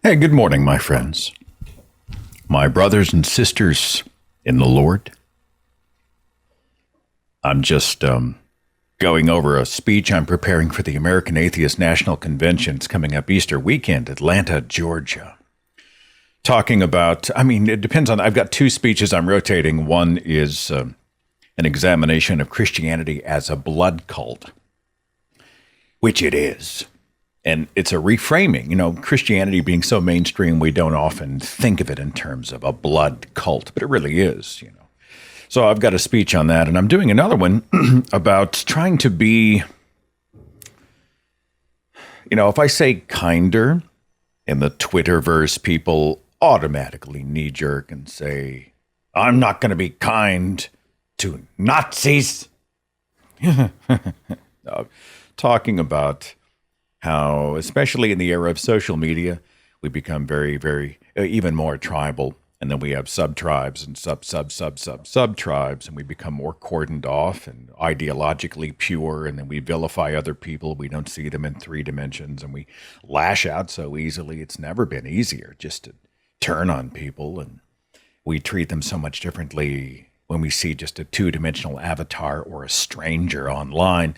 Hey, good morning, my friends, my brothers and sisters in the Lord. I'm just going over a speech I'm preparing for the American Atheist National Convention. It's coming up Easter weekend, Atlanta, Georgia. Talking about, it depends on, I've got two speeches I'm rotating. One is an examination of Christianity as a blood cult, which it is. And it's a reframing, Christianity being so mainstream, we don't often think of it in terms of a blood cult, but it really is, So I've got a speech on that, and I'm doing another one about trying to be, if I say kinder, in the Twitterverse, people automatically knee-jerk and say, I'm not going to be kind to Nazis. No, talking about how, especially in the era of social media, we become very, very, even more tribal. And then we have sub-tribes and sub-tribes, and we become more cordoned off and ideologically pure, and then we vilify other people. We don't see them in three dimensions, and we lash out so easily. It's never been easier just to turn on people, and we treat them so much differently when we see just a two-dimensional avatar or a stranger online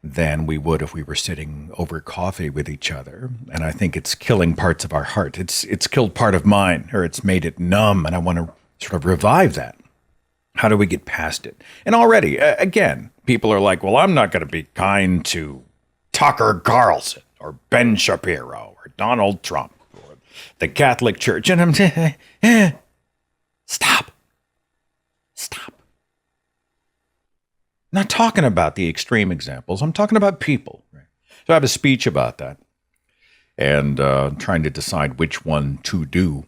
than we would if we were sitting over coffee with each other. And I think it's killing parts of our heart. It's killed part of mine, or it's made it numb, and I want to sort of revive that. How do we get past it? And already, again, people are like, well, I'm not going to be kind to Tucker Carlson or Ben Shapiro or Donald Trump or the Catholic Church. And I'm saying, stop. I'm not talking about the extreme examples. I'm talking about people. Right? So I have a speech about that, and trying to decide which one to do.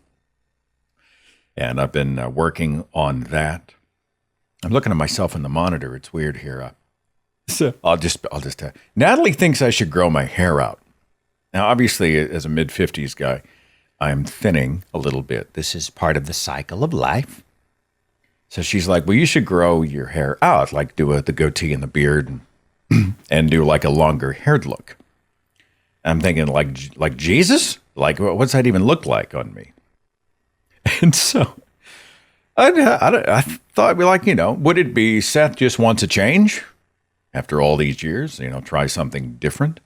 And I've been working on that. I'm looking at myself in the monitor. It's weird here. So I'll just tell you. Natalie thinks I should grow my hair out. Now, obviously, as a mid-50s guy, I'm thinning a little bit. This is part of the cycle of life. So she's like, well, you should grow your hair out, like do the goatee and the beard and do like a longer haired look. I'm thinking like Jesus? Like, what's that even look like on me? And so I thought, would it be Seth just wants a change after all these years, try something different?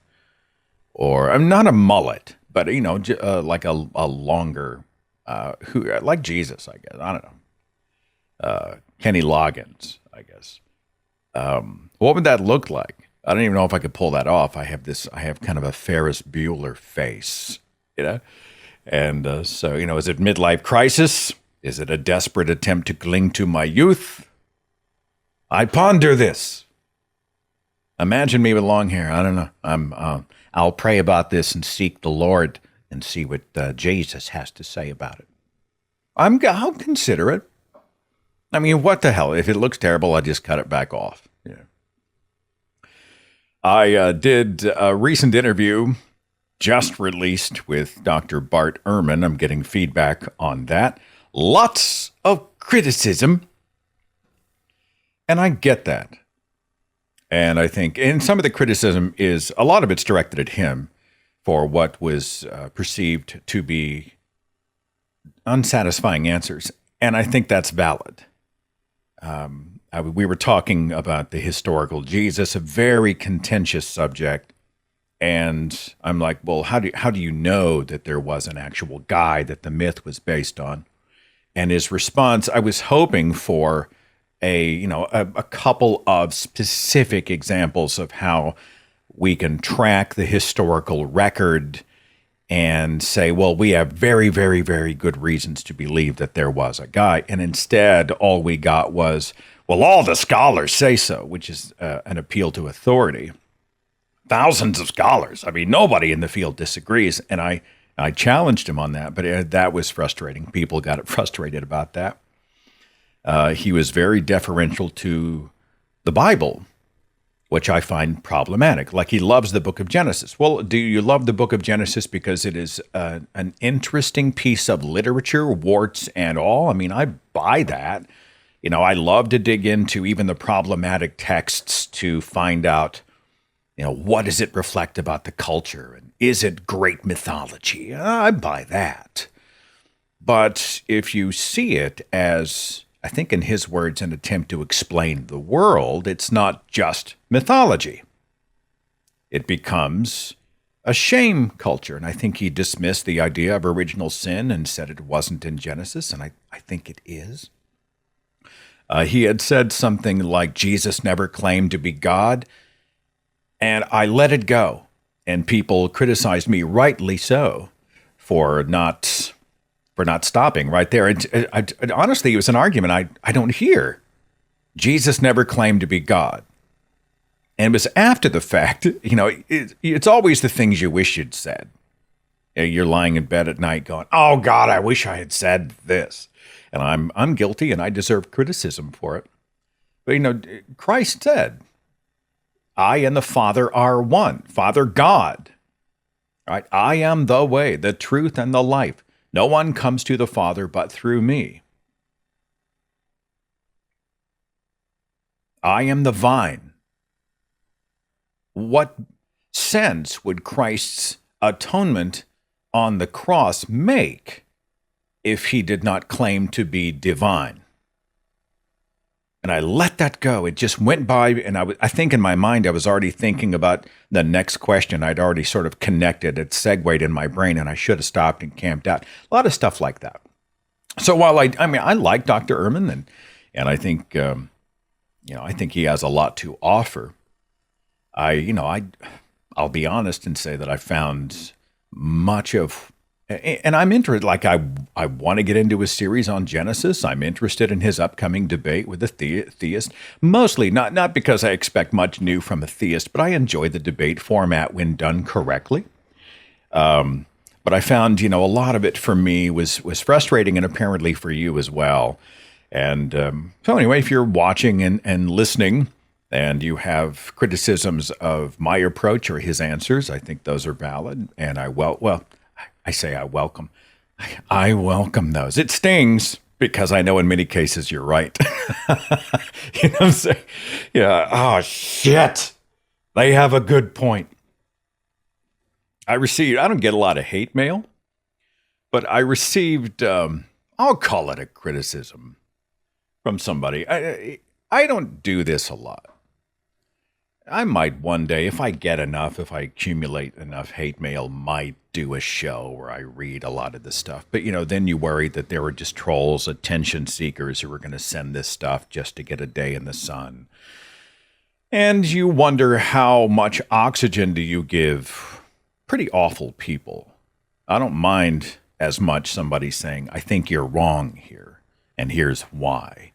Or I'm not a mullet, but, like a longer, like Jesus, I guess. I don't know. Kenny Loggins, I guess. What would that look like? I don't even know if I could pull that off. I have kind of a Ferris Bueller face, And so, is it midlife crisis? Is it a desperate attempt to cling to my youth? I ponder this. Imagine me with long hair. I don't know. I'll pray about this and seek the Lord and see what Jesus has to say about it. I'll consider it. What the hell? If it looks terrible, I just cut it back off. Yeah. I did a recent interview just released with Dr. Bart Ehrman. I'm getting feedback on that. Lots of criticism. And I get that. And I think, and some of the criticism is, a lot of it's directed at him for what was perceived to be unsatisfying answers. And I think that's valid. We were talking about the historical Jesus, a very contentious subject. And I'm like, well, how do you know that there was an actual guy that the myth was based on? And his response, I was hoping for a couple of specific examples of how we can track the historical record and say, well, we have very, very, very good reasons to believe that there was a guy. And instead, all we got was, well, all the scholars say so, which is an appeal to authority. Thousands of scholars. Nobody in the field disagrees. And I challenged him on that, but that was frustrating. People got frustrated about that. He was very deferential to the Bible, which I find problematic. Like, he loves the book of Genesis. Well, do you love the book of Genesis because it is an interesting piece of literature, warts and all? I buy that. I love to dig into even the problematic texts to find out, What does it reflect about the culture? And is it great mythology? I buy that. But if you see it as, I think in his words, an attempt to explain the world, it's not just mythology. It becomes a shame culture. And I think he dismissed the idea of original sin and said it wasn't in Genesis, and I think it is. He had said something like Jesus never claimed to be God, and I let it go. And people criticized me, rightly so, for not stopping right there. Honestly, it was an argument I don't hear. Jesus never claimed to be God. And it was after the fact, it's always the things you wish you'd said. You're lying in bed at night going, oh, God, I wish I had said this. And I'm guilty and I deserve criticism for it. But, Christ said, I and the Father are one. Father God. Right? I am the way, the truth, and the life. No one comes to the Father but through me. I am the vine. What sense would Christ's atonement on the cross make if he did not claim to be divine? And I let that go. It just went by, and I think in my mind I was already thinking about the next question. I'd already sort of connected. It segued in my brain, and I should have stopped and camped out. A lot of stuff like that. So while I like Dr. Ehrman, and I think I think he has a lot to offer. I'll be honest and say that I found much of, and I'm interested, like I want to get into a series on Genesis. I'm interested in his upcoming debate with a theist, mostly not because I expect much new from a theist, but I enjoy the debate format when done correctly. But I found, a lot of it for me was frustrating, and apparently for you as well. And so anyway, if you're watching and listening, and you have criticisms of my approach or his answers, I think those are valid. And I welcome. I welcome those. It stings because I know in many cases you're right. You know what I'm saying? Yeah. Oh, shit. They have a good point. I don't get a lot of hate mail, but I received, I'll call it a criticism from somebody. I don't do this a lot. I might one day, if I accumulate enough hate mail, might do a show where I read a lot of this stuff. But, then you worry that there were just trolls, attention seekers who were going to send this stuff just to get a day in the sun. And you wonder how much oxygen do you give pretty awful people. I don't mind as much somebody saying, I think you're wrong here, and here's why.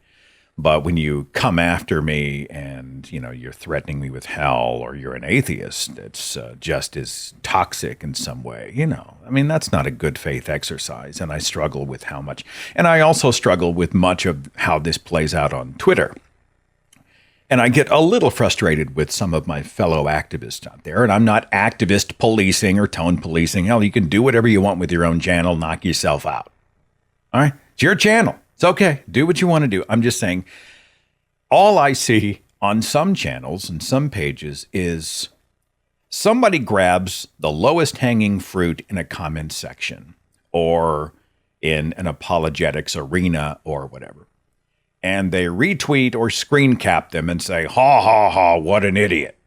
But when you come after me and, you're threatening me with hell, or you're an atheist, it's just as toxic in some way, that's not a good faith exercise. And I struggle with how much. And I also struggle with much of how this plays out on Twitter. And I get a little frustrated with some of my fellow activists out there. And I'm not activist policing or tone policing. Hell, you can do whatever you want with your own channel, knock yourself out. All right? It's your channel. It's okay. Do what you want to do. I'm just saying, all I see on some channels and some pages is somebody grabs the lowest hanging fruit in a comment section or in an apologetics arena or whatever. And they retweet or screen cap them and say, ha, ha, ha, what an idiot.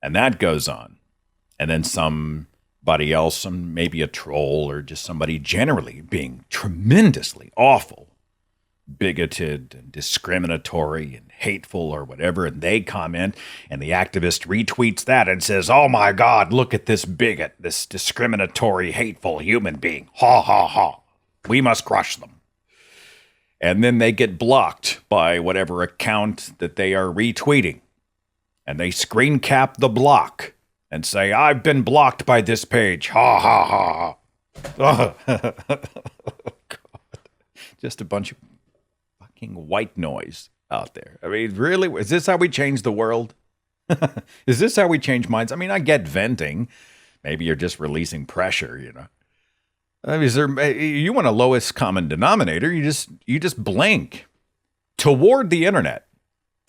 And that goes on. And then somebody else, maybe a troll or just somebody generally being tremendously awful, bigoted and discriminatory and hateful or whatever, and they comment, and the activist retweets that and says, oh my God, look at this bigot, this discriminatory, hateful human being. Ha, ha, ha. We must crush them. And then they get blocked by whatever account that they are retweeting. And they screen cap the block and say, I've been blocked by this page. Ha, ha, ha. Oh, God. Just a bunch of fucking white noise out there. I mean, really? Is this how we change the world? Is this how we change minds? I mean, I get venting. Maybe you're just releasing pressure, I mean, you want a lowest common denominator, you just blink toward the internet.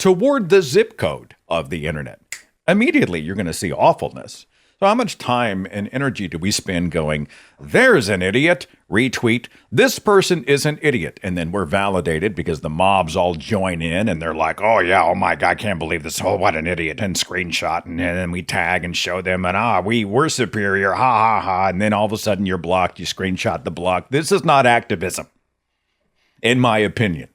toward the zip code of the internet, immediately you're going to see awfulness. So how much time and energy do we spend going, there's an idiot, retweet, this person is an idiot, and then we're validated because the mobs all join in and they're like, oh yeah, oh my God, I can't believe this, oh what an idiot, and screenshot, and then we tag and show them, and we're superior, ha ha ha, and then all of a sudden you're blocked, you screenshot the block. This is not activism, in my opinion.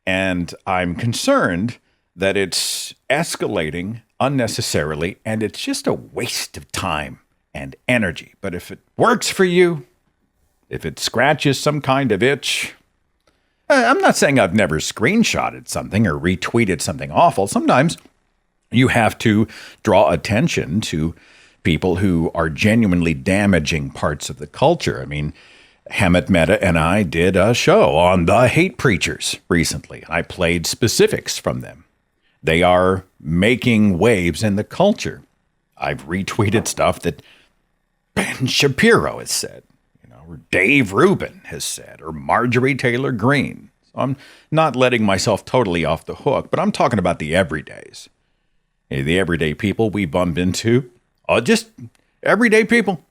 And I'm concerned that it's escalating unnecessarily, and it's just a waste of time and energy. But if it works for you, if it scratches some kind of itch, I'm not saying I've never screenshotted something or retweeted something awful. Sometimes you have to draw attention to people who are genuinely damaging parts of the culture. I mean, Hammett Mehta and I did a show on the hate preachers recently. I played specifics from them. They are making waves in the culture. I've retweeted stuff that Ben Shapiro has said, or Dave Rubin has said, or Marjorie Taylor Greene. So I'm not letting myself totally off the hook, but I'm talking about the everydays. The everyday people we bump into, just everyday people.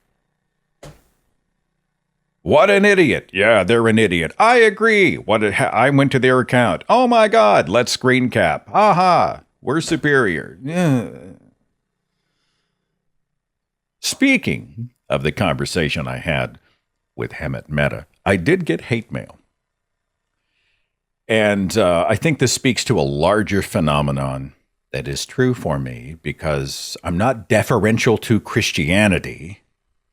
What an idiot. Yeah, they're an idiot. I agree. I went to their account. Oh my God, let's screen cap. Ha, we're superior. Yeah. Speaking of the conversation I had with Hammett Mehta, I did get hate mail. And I think this speaks to a larger phenomenon that is true for me because I'm not deferential to Christianity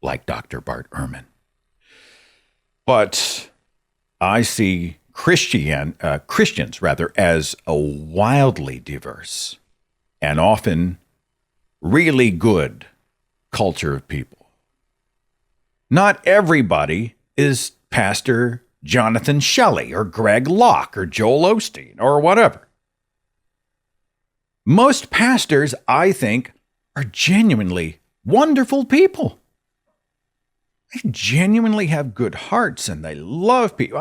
like Dr. Bart Ehrman. But I see Christians as a wildly diverse and often really good culture of people. Not everybody is Pastor Jonathan Shelley or Greg Locke or Joel Osteen or whatever. Most pastors, I think, are genuinely wonderful people. They genuinely have good hearts and they love people.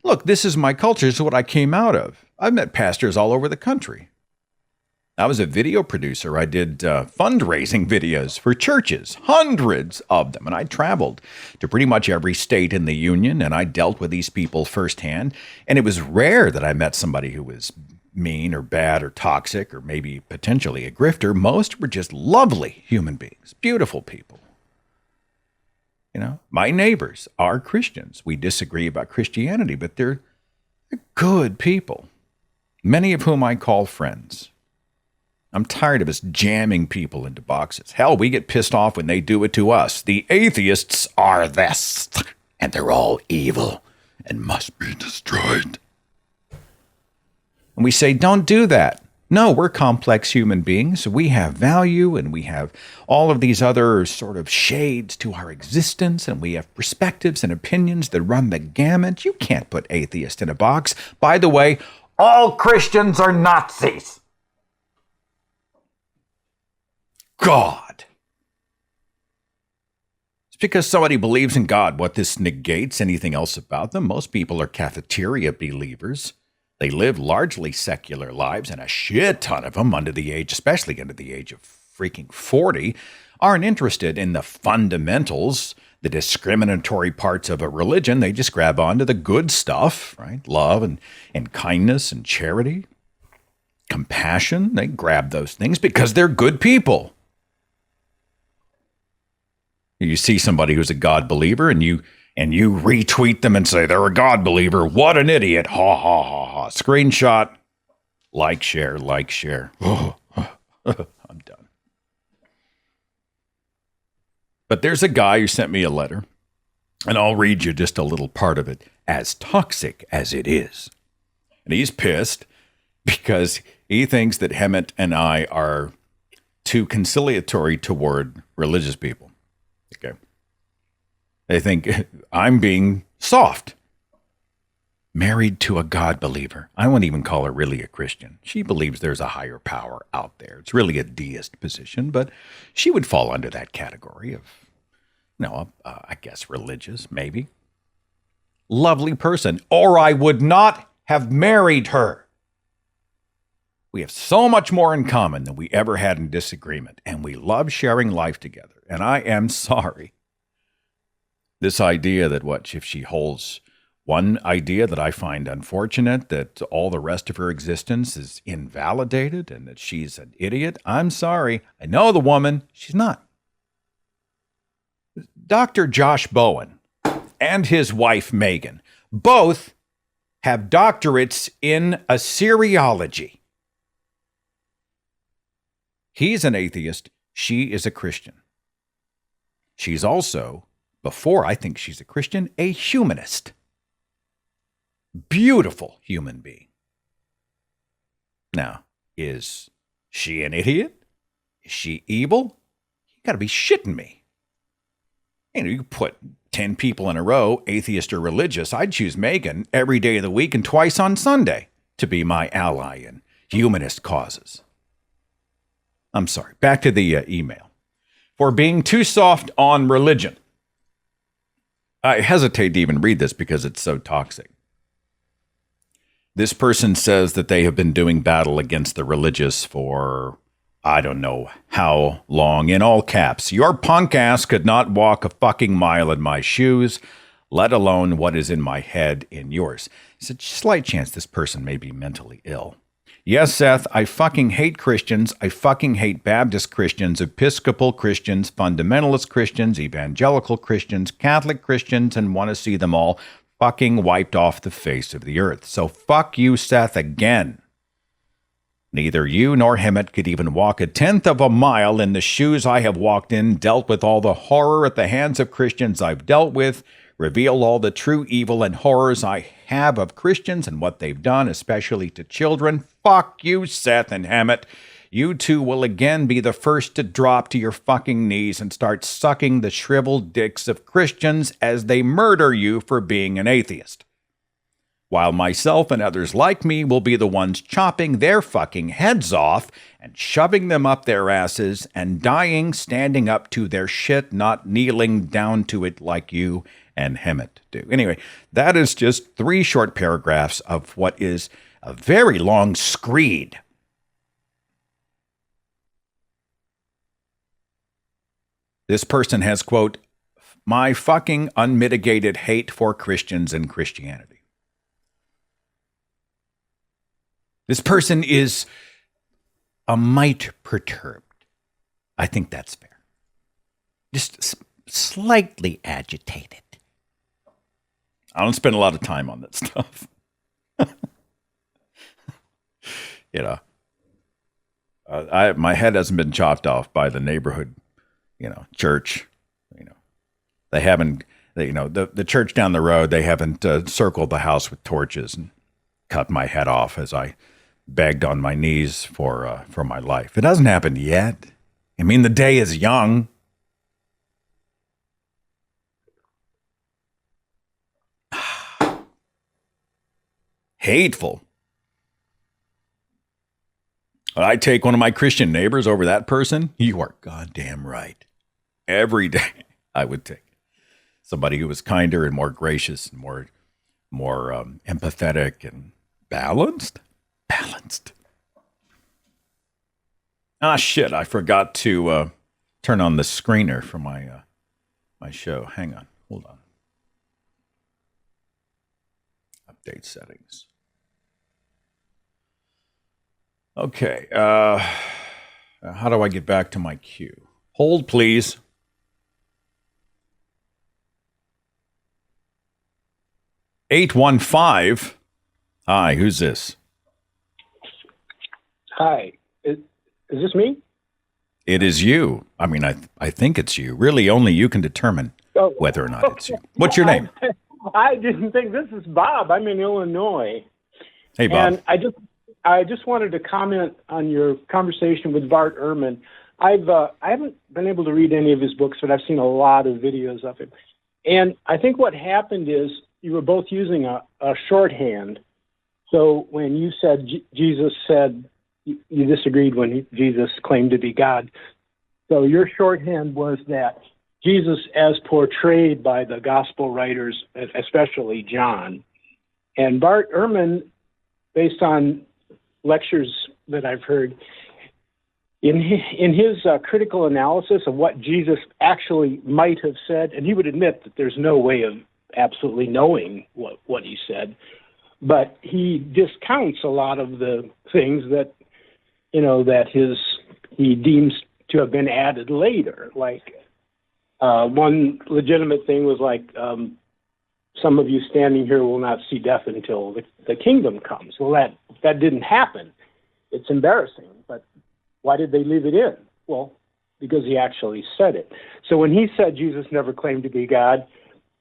Look, this is my culture. This is what I came out of. I've met pastors all over the country. I was a video producer. I did fundraising videos for churches, hundreds of them. And I traveled to pretty much every state in the union, and I dealt with these people firsthand. And it was rare that I met somebody who was mean or bad or toxic or maybe potentially a grifter. Most were just lovely human beings, beautiful people. My neighbors are Christians. We disagree about Christianity, but they're good people, many of whom I call friends. I'm tired of us jamming people into boxes. Hell, we get pissed off when they do it to us. The atheists are this, and they're all evil and must be destroyed. And we say, don't do that. No, we're complex human beings. We have value, and we have all of these other sort of shades to our existence, and we have perspectives and opinions that run the gamut. You can't put atheist in a box. By the way, all Christians are Nazis. God. It's because somebody believes in God. What this negates anything else about them. Most people are cafeteria believers. They live largely secular lives, and a shit ton of them especially under the age of freaking 40, aren't interested in the fundamentals, the discriminatory parts of a religion. They just grab onto the good stuff, right? Love and kindness and charity, compassion. They grab those things because they're good people. You see somebody who's a God believer and you retweet them and say, they're a God believer. What an idiot. Ha, ha, ha, ha. Screenshot. Like, share. Oh, I'm done. But there's a guy who sent me a letter, and I'll read you just a little part of it, as toxic as it is. And he's pissed because he thinks that Hammett and I are too conciliatory toward religious people. Okay. They think I'm being soft. Married to a God believer. I wouldn't even call her really a Christian. She believes there's a higher power out there. It's really a deist position, but she would fall under that category of, I guess religious, maybe. Lovely person. Or I would not have married her. We have so much more in common than we ever had in disagreement, and we love sharing life together. And I am sorry. This idea that if she holds one idea that I find unfortunate, that all the rest of her existence is invalidated and that she's an idiot. I'm sorry. I know the woman. She's not. Dr. Josh Bowen and his wife, Megan, both have doctorates in Assyriology. He's an atheist. She is a Christian. She's also, before I think she's a Christian, a humanist. Beautiful human being. Now, is she an idiot? Is she evil? You got to be shitting me. You put 10 people in a row, atheist or religious. I'd choose Megan every day of the week and twice on Sunday to be my ally in humanist causes. I'm sorry. Back to the email. For being too soft on religion. I hesitate to even read this because it's so toxic. This person says that they have been doing battle against the religious for, I don't know how long, in all caps. Your punk ass could not walk a fucking mile in my shoes, let alone what is in my head in yours. There's a slight chance this person may be mentally ill. Yes, Seth, I fucking hate Christians. I fucking hate Baptist Christians, Episcopal Christians, Fundamentalist Christians, Evangelical Christians, Catholic Christians, and want to see them all fucking wiped off the face of the earth. So fuck you, Seth, again. Neither you nor Hemet could even walk a tenth of a mile in the shoes I have walked in, dealt with all the horror at the hands of Christians I've dealt with, revealed all the true evil and horrors I have of Christians and what they've done, especially to children. Fuck you, Seth and Hemet. You two will again be the first to drop to your fucking knees and start sucking the shriveled dicks of Christians as they murder you for being an atheist. While myself and others like me will be the ones chopping their fucking heads off and shoving them up their asses and dying standing up to their shit, not kneeling down to it like you and Hemet do. Anyway, that is just 3 short paragraphs of what is a very long screed. This person has, quote, my fucking unmitigated hate for Christians and Christianity. This person is a mite perturbed. I think that's fair. Just slightly agitated. I don't spend a lot of time on that stuff. My head hasn't been chopped off by the neighborhood, church. They haven't, the church down the road, they haven't circled the house with torches and cut my head off as I begged on my knees for my life. It hasn't happened yet. I mean, the day is young. Hateful. Would I take one of my Christian neighbors over that person? You are goddamn right. Every day I would take somebody who was kinder and more gracious and more empathetic and balanced. Ah, shit, I forgot to turn on the screener for my show. Hang on, hold on. Update settings. Okay, how do I get back to my queue? Hold, please. (815). Hi, who's this? Hi, is this me? It is you. I mean, I think it's you. Really, only you can determine whether or not it's you. What's your name? I didn't think this is Bob. I'm in Illinois. Hey, Bob. And I just wanted to comment on your conversation with Bart Ehrman. I haven't been able to read any of his books, but I've seen a lot of videos of him. And I think what happened is you were both using a shorthand. So when you said Jesus said, you disagreed when Jesus claimed to be God. So your shorthand was that Jesus, as portrayed by the gospel writers, especially John, and Bart Ehrman, based on lectures that I've heard. In his critical analysis of what Jesus actually might have said, and he would admit that there's no way of absolutely knowing what he said, but he discounts a lot of the things that, he deems to have been added later. Like one legitimate thing was like, some of you standing here will not see death until the kingdom comes. Well, that didn't happen. It's embarrassing, but why did they leave it in? Well, because he actually said it. So when he said Jesus never claimed to be God,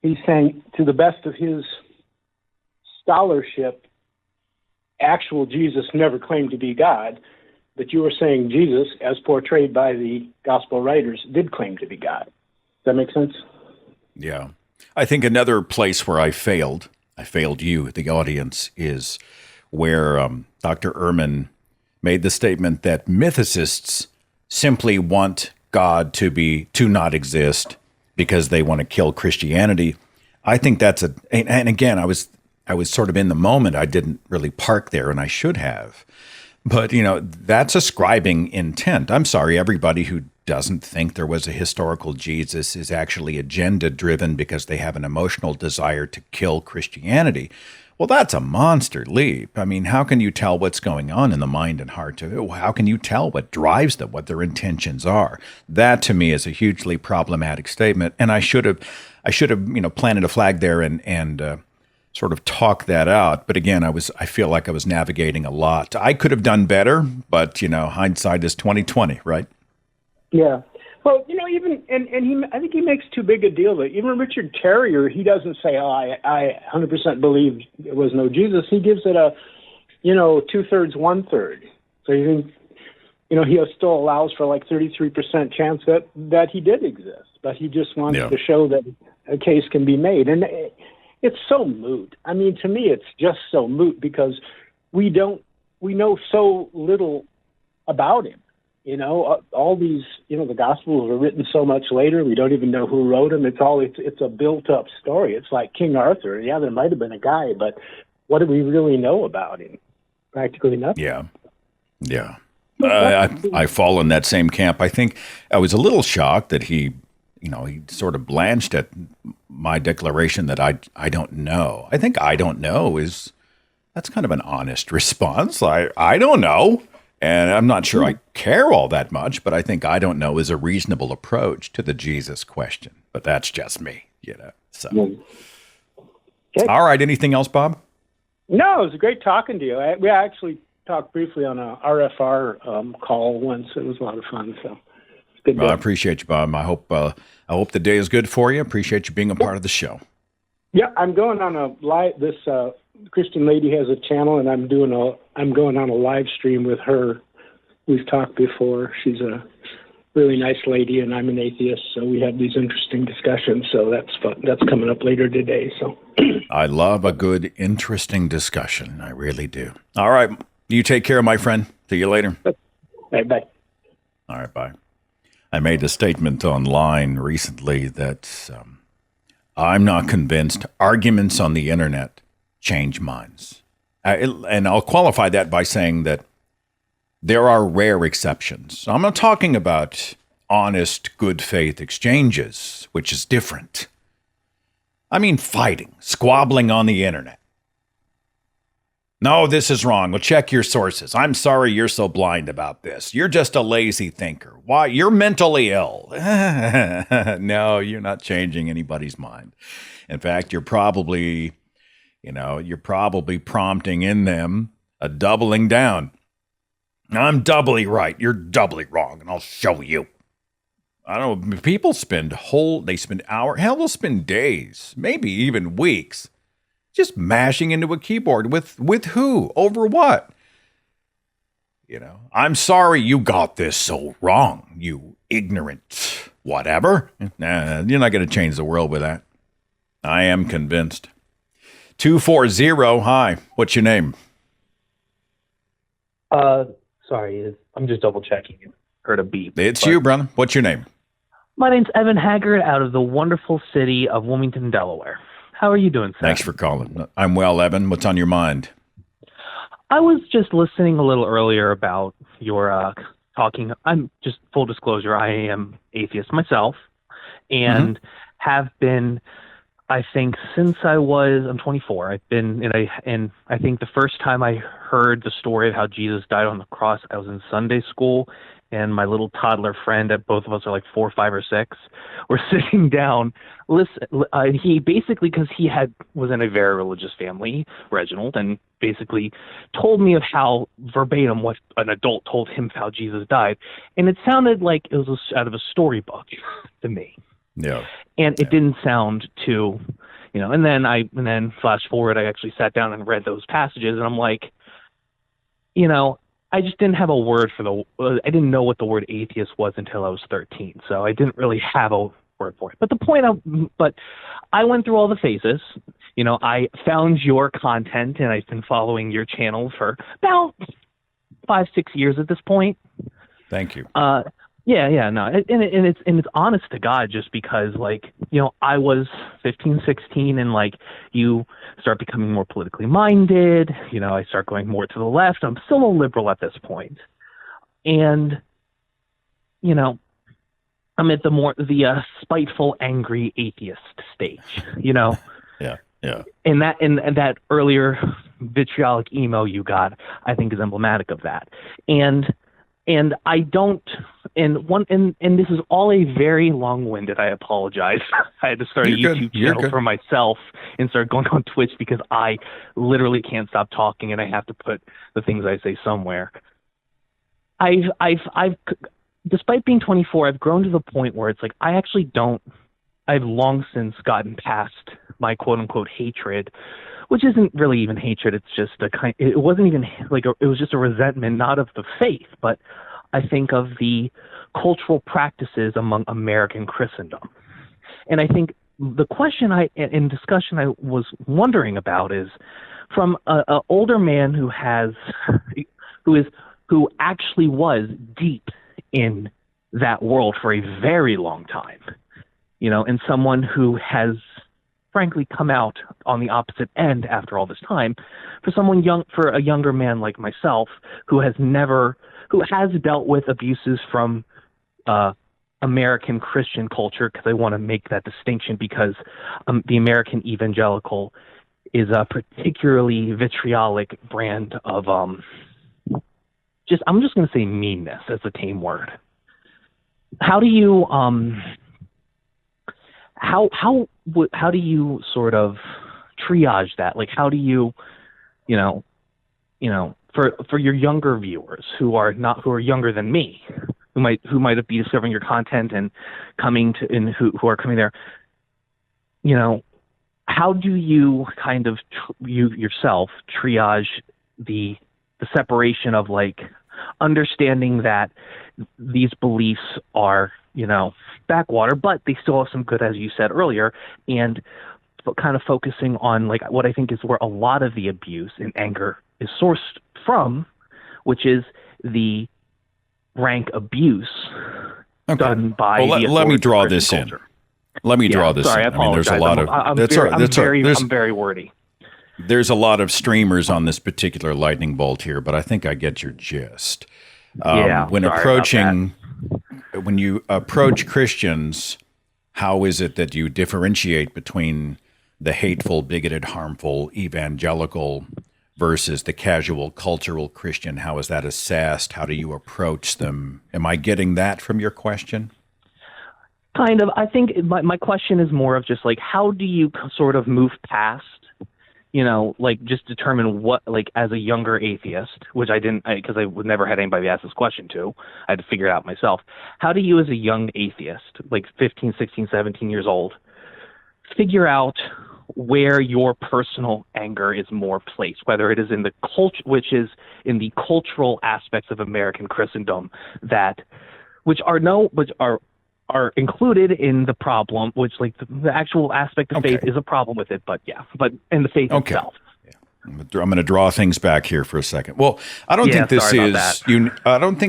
he's saying, to the best of his scholarship, actual Jesus never claimed to be God, but you were saying Jesus, as portrayed by the gospel writers, did claim to be God. Does that make sense? Yeah. I think another place where I failed you, the audience, is where Dr. Ehrman made the statement that mythicists simply want God to not exist because they want to kill Christianity. I think that's and again, I was sort of in the moment. I didn't really park there, and I should have. But, that's ascribing intent. I'm sorry, everybody who doesn't think there was a historical Jesus is actually agenda-driven because they have an emotional desire to kill Christianity. Well, that's a monster leap. I mean, how can you tell what's going on in the mind and heart? How can you tell what drives them, what their intentions are? That, to me, is a hugely problematic statement, and I should have planted a flag there and sort of talk that out. But again, I feel like I was navigating a lot. I could have done better, but hindsight is 20/20, right? Yeah. Well, even I think he makes too big a deal of it. Even Richard Terrier, he doesn't say, "Oh, I 100% believe there was no Jesus." He gives it a, 2/3, 1/3. So you think, he still allows for like 33% chance that he did exist, but he just wants to show that a case can be made, and it's so moot. I mean, to me, it's just so moot because we know so little about him. All these, the Gospels were written so much later. We don't even know who wrote them. It's a built-up story. It's like King Arthur. Yeah, there might have been a guy, but what do we really know about him? Practically nothing. Yeah. I fall in that same camp. I think I was a little shocked that he sort of blanched at my declaration that I don't know. I think I don't know that's kind of an honest response. I don't know. And I'm not sure I care all that much, but I think I don't know is a reasonable approach to the Jesus question. But that's just me, So, okay. All right. Anything else, Bob? No, it was great talking to you. We actually talked briefly on a RFR call once. It was a lot of fun. So, it's good. Well, I appreciate you, Bob. I hope the day is good for you. Appreciate you being a part of the show. Yeah, I'm going on a live. This Christian lady has a channel, and I'm going on a live stream with her. We've talked before. She's a really nice lady, and I'm an atheist, so we have these interesting discussions. So that's fun. That's coming up later today. So I love a good, interesting discussion. I really do. All right, you take care, my friend. See you later. Bye. All right, bye. I made a statement online recently that I'm not convinced arguments on the internet change minds. And I'll qualify that by saying that there are rare exceptions. I'm not talking about honest, good faith exchanges, which is different. I mean fighting, squabbling on the internet. No, this is wrong. Well, check your sources. I'm sorry you're so blind about this. You're just a lazy thinker. Why? You're mentally ill. No, you're not changing anybody's mind. In fact, you're probably prompting in them a doubling down. I'm doubly right. You're doubly wrong, and I'll show you. I don't know. People spend hours, hell, they'll spend days, maybe even weeks, just mashing into a keyboard with who? Over what? I'm sorry you got this so wrong, you ignorant whatever. Nah, you're not going to change the world with that. I am convinced. 240, hi. What's your name? Sorry, I'm just double checking. Heard a beep. It's you, brother. What's your name? My name's Evan Haggard out of the wonderful city of Wilmington, Delaware. How are you doing, sir? Thanks for calling. I'm well, Evan. What's on your mind? I was just listening a little earlier about your talking. I'm just full disclosure. I am atheist myself, and have been. I think since I'm 24. I've been, and I think the first time I heard the story of how Jesus died on the cross, I was in Sunday school, and my little toddler friend, both of us are like 4, 5, or 6, were sitting down. He basically, because was in a very religious family, Reginald, and basically told me of how verbatim what an adult told him how Jesus died, and it sounded like it was out of a storybook to me. Yeah. And it didn't sound too, and then flash forward, I actually sat down and read those passages, and I'm like, I just didn't have a word I didn't know what the word atheist was until I was 13. So I didn't really have a word for it. But I went through all the phases. I found your content, and I've been following your channel for about 5, 6 years at this point. Thank you. No, and it's honest to God, just because I was 15, 16, and you start becoming more politically minded. I start going more to the left. I'm still a liberal at this point, and I'm at the spiteful, angry atheist stage. Yeah. And that earlier vitriolic email you got, I think, is emblematic of that. And I don't, and this is all a very long-winded. I apologize. I had to start a YouTube channel for myself and start going on Twitch because I literally can't stop talking, and I have to put the things I say somewhere. I've despite being 24, I've grown to the point where it's like I've long since gotten past my quote-unquote hatred, which isn't really even hatred. It's just it wasn't even it was just a resentment, not of the faith, but I think of the cultural practices among American Christendom. And I think the question in discussion I was wondering about is from an older man who actually was deep in that world for a very long time, and someone who has frankly come out on the opposite end after all this time, for a younger man like myself who has dealt with abuses from American Christian culture, because I want to make that distinction, because the American evangelical is a particularly vitriolic brand of I'm just going to say meanness as a tame word. How do you how do you sort of triage that? How do you, for your younger viewers who are younger than me, who might be discovering your content and who are coming there, how do you kind of you yourself triage the separation of understanding that these beliefs are, backwater, but they still have some good, as you said earlier, and kind of focusing on what I think is where a lot of the abuse and anger is sourced from, which is the rank abuse done by let me draw this in. Let me draw this in. I mean, there's a lot of I'm very wordy. There's a lot of streamers on this particular lightning bolt here, but I think I get your gist. When you approach Christians, how is it that you differentiate between the hateful, bigoted, harmful evangelical versus the casual, cultural Christian? How is that assessed? How do you approach them? Am I getting that from your question? Kind of. I think my question is more of just how do you sort of move past, just determine what, as a younger atheist, which I didn't, because I would never had anybody ask this question to. I had to figure it out myself. How do you, as a young atheist, 15, 16, 17 years old, figure out where your personal anger is more placed, whether it is in the culture, which is in the cultural aspects of American Christendom which are included in the problem, which the actual aspect of faith is a problem with it, but in the faith itself. Yeah. I'm going to draw things back here for a second. Well, I don't think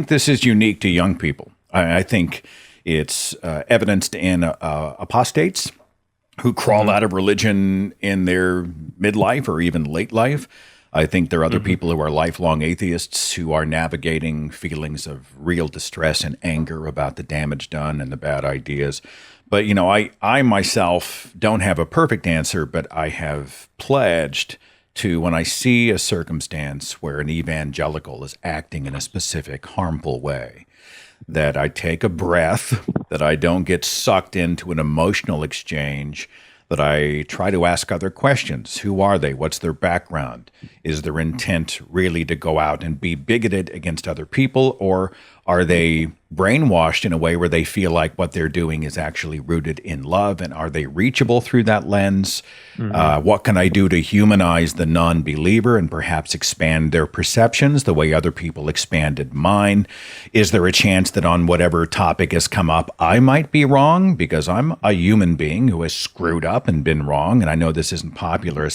this is unique to young people. I think it's evidenced in apostates who crawl out of religion in their midlife or even late life. I think there are other people who are lifelong atheists who are navigating feelings of real distress and anger about the damage done and the bad ideas. But, I myself don't have a perfect answer, but I have pledged to, when I see a circumstance where an evangelical is acting in a specific harmful way, that I take a breath, that I don't get sucked into an emotional exchange, that I try to ask other questions. Who are they? What's their background? Is their intent really to go out and be bigoted against other people, or are they brainwashed in a way where they feel like what they're doing is actually rooted in love? And are they reachable through that lens? What can I do to humanize the non-believer and perhaps expand their perceptions the way other people expanded mine? Is there a chance that on whatever topic has come up, I might be wrong because I'm a human being who has screwed up and been wrong? And I know this isn't popular.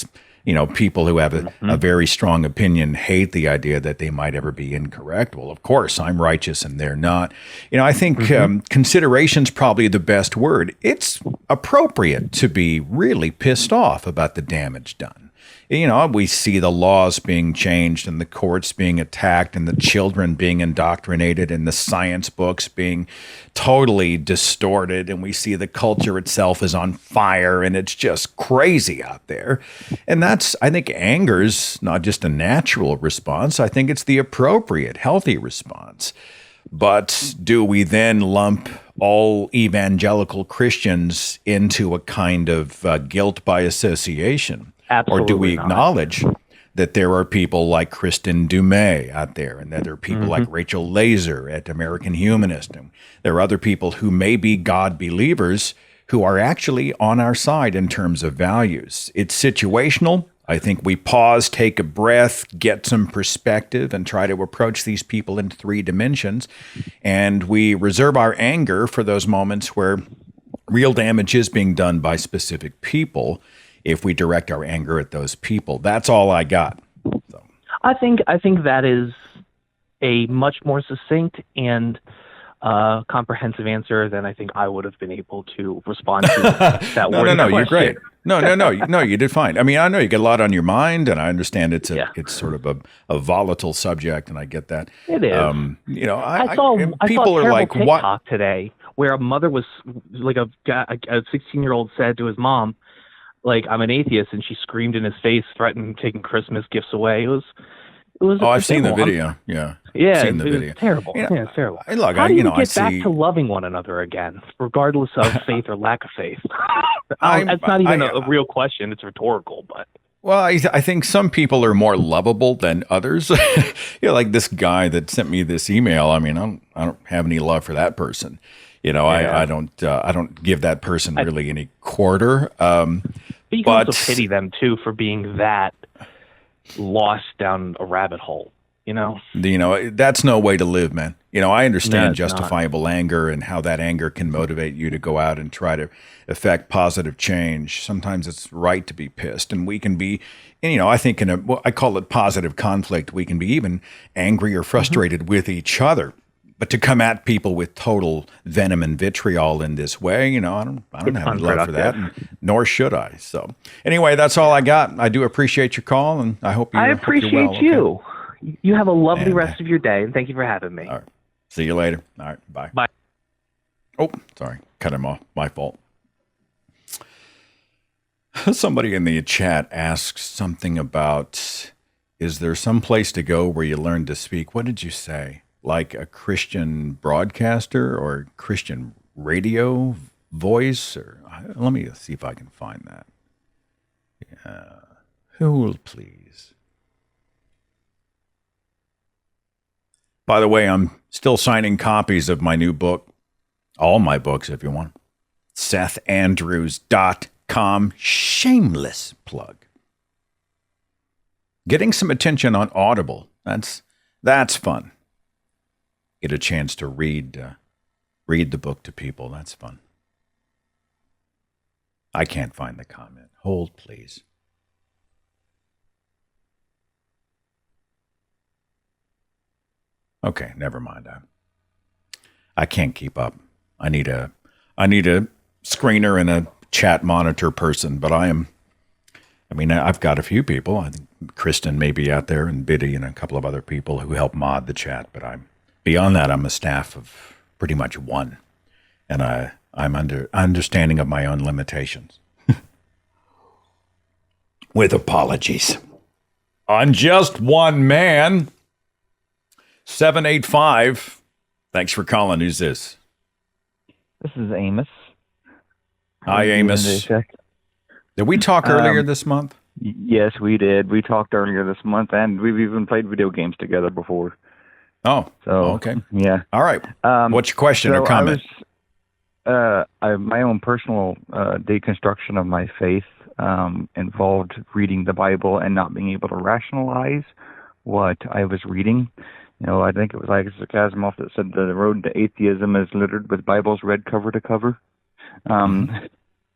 People who have a very strong opinion hate the idea that they might ever be incorrect. Well, of course, I'm righteous and they're not. I think consideration's probably the best word. It's appropriate to be really pissed off about the damage done. We see the laws being changed and the courts being attacked and the children being indoctrinated and the science books being totally distorted. And we see the culture itself is on fire and it's just crazy out there. And I think anger's not just a natural response. I think it's the appropriate, healthy response. But do we then lump all evangelical Christians into a kind of guilt by association? Absolutely or do we not. acknowledge that there are people like Kristen Dumais out there, and that there are people like Rachel Laser at American Humanist, and there are other people who may be God believers who are actually on our side in terms of values? It's situational. I think we pause, take a breath, get some perspective, and try to approach these people in 3 dimensions. And we reserve our anger for those moments where real damage is being done by specific people. If we direct our anger at those people, that's all I got. So. I think that is a much more succinct and comprehensive answer than I think I would have been able to respond to that. No, you're great. No, you did fine. I mean, I know you get a lot on your mind, and I understand it's sort of a volatile subject, and I get that. It is. I saw people are like, TikTok what today, where a mother was like a 16-year-old said to his mom, like, I'm an atheist, and she screamed in his face, threatened taking Christmas gifts away. It was. Oh, I've seen the video. Yeah, I've seen the video. Terrible. It's terrible. Look, how do you get back to loving one another again, regardless of faith or lack of faith? It's not even a real question; it's rhetorical. But well, I think some people are more lovable than others. Like this guy that sent me this email. I mean, I don't have any love for that person. I don't give that person really any quarter. But you can also pity them too for being that lost down a rabbit hole. That's no way to live, man. I understand justifiable not. anger and how that anger can motivate you to go out and try to affect positive change. Sometimes it's right to be pissed, and we can be, I think I call it positive conflict. We can be even angry or frustrated with each other. But to come at people with total venom and vitriol in this way, I don't have any love for that, and nor should I. So anyway, that's all I got. I do appreciate your call, and I hope I appreciate you're well, you. Okay? You have a lovely rest of your day, and thank you for having me. All right. See you later. All right. Bye. Bye. Oh, sorry. Cut him off. My fault. Somebody in the chat asks something about, is there some place to go where you learn to speak? What did you say? Like a Christian broadcaster or Christian radio voice? Or let me see if I can find that. Who will please? By the way, I'm still signing copies of my new book. All my books, if you want. SethAndrews.com. Shameless plug. Getting some attention on Audible. That's fun. Get a chance to read the book to people. That's fun. I can't find the comment. Hold, please. Okay, never mind. I can't keep up. I need a screener and a chat monitor person, but I've got a few people. I think Kristen may be out there, and Biddy, and a couple of other people who help mod the chat. But beyond that, I'm a staff of pretty much one, and I'm understanding of my own limitations. With apologies. On just one man, 785. Thanks for calling. Who's this? This is Amos. Hi, Amos. Did we talk earlier this month? Yes, we did. We talked earlier this month, and we've even played video games together before. Oh, so okay. Yeah. All right. What's your question or comment? My own personal deconstruction of my faith involved reading the Bible and not being able to rationalize what I was reading. I think it was like Asimov that said the road to atheism is littered with Bibles read cover to cover.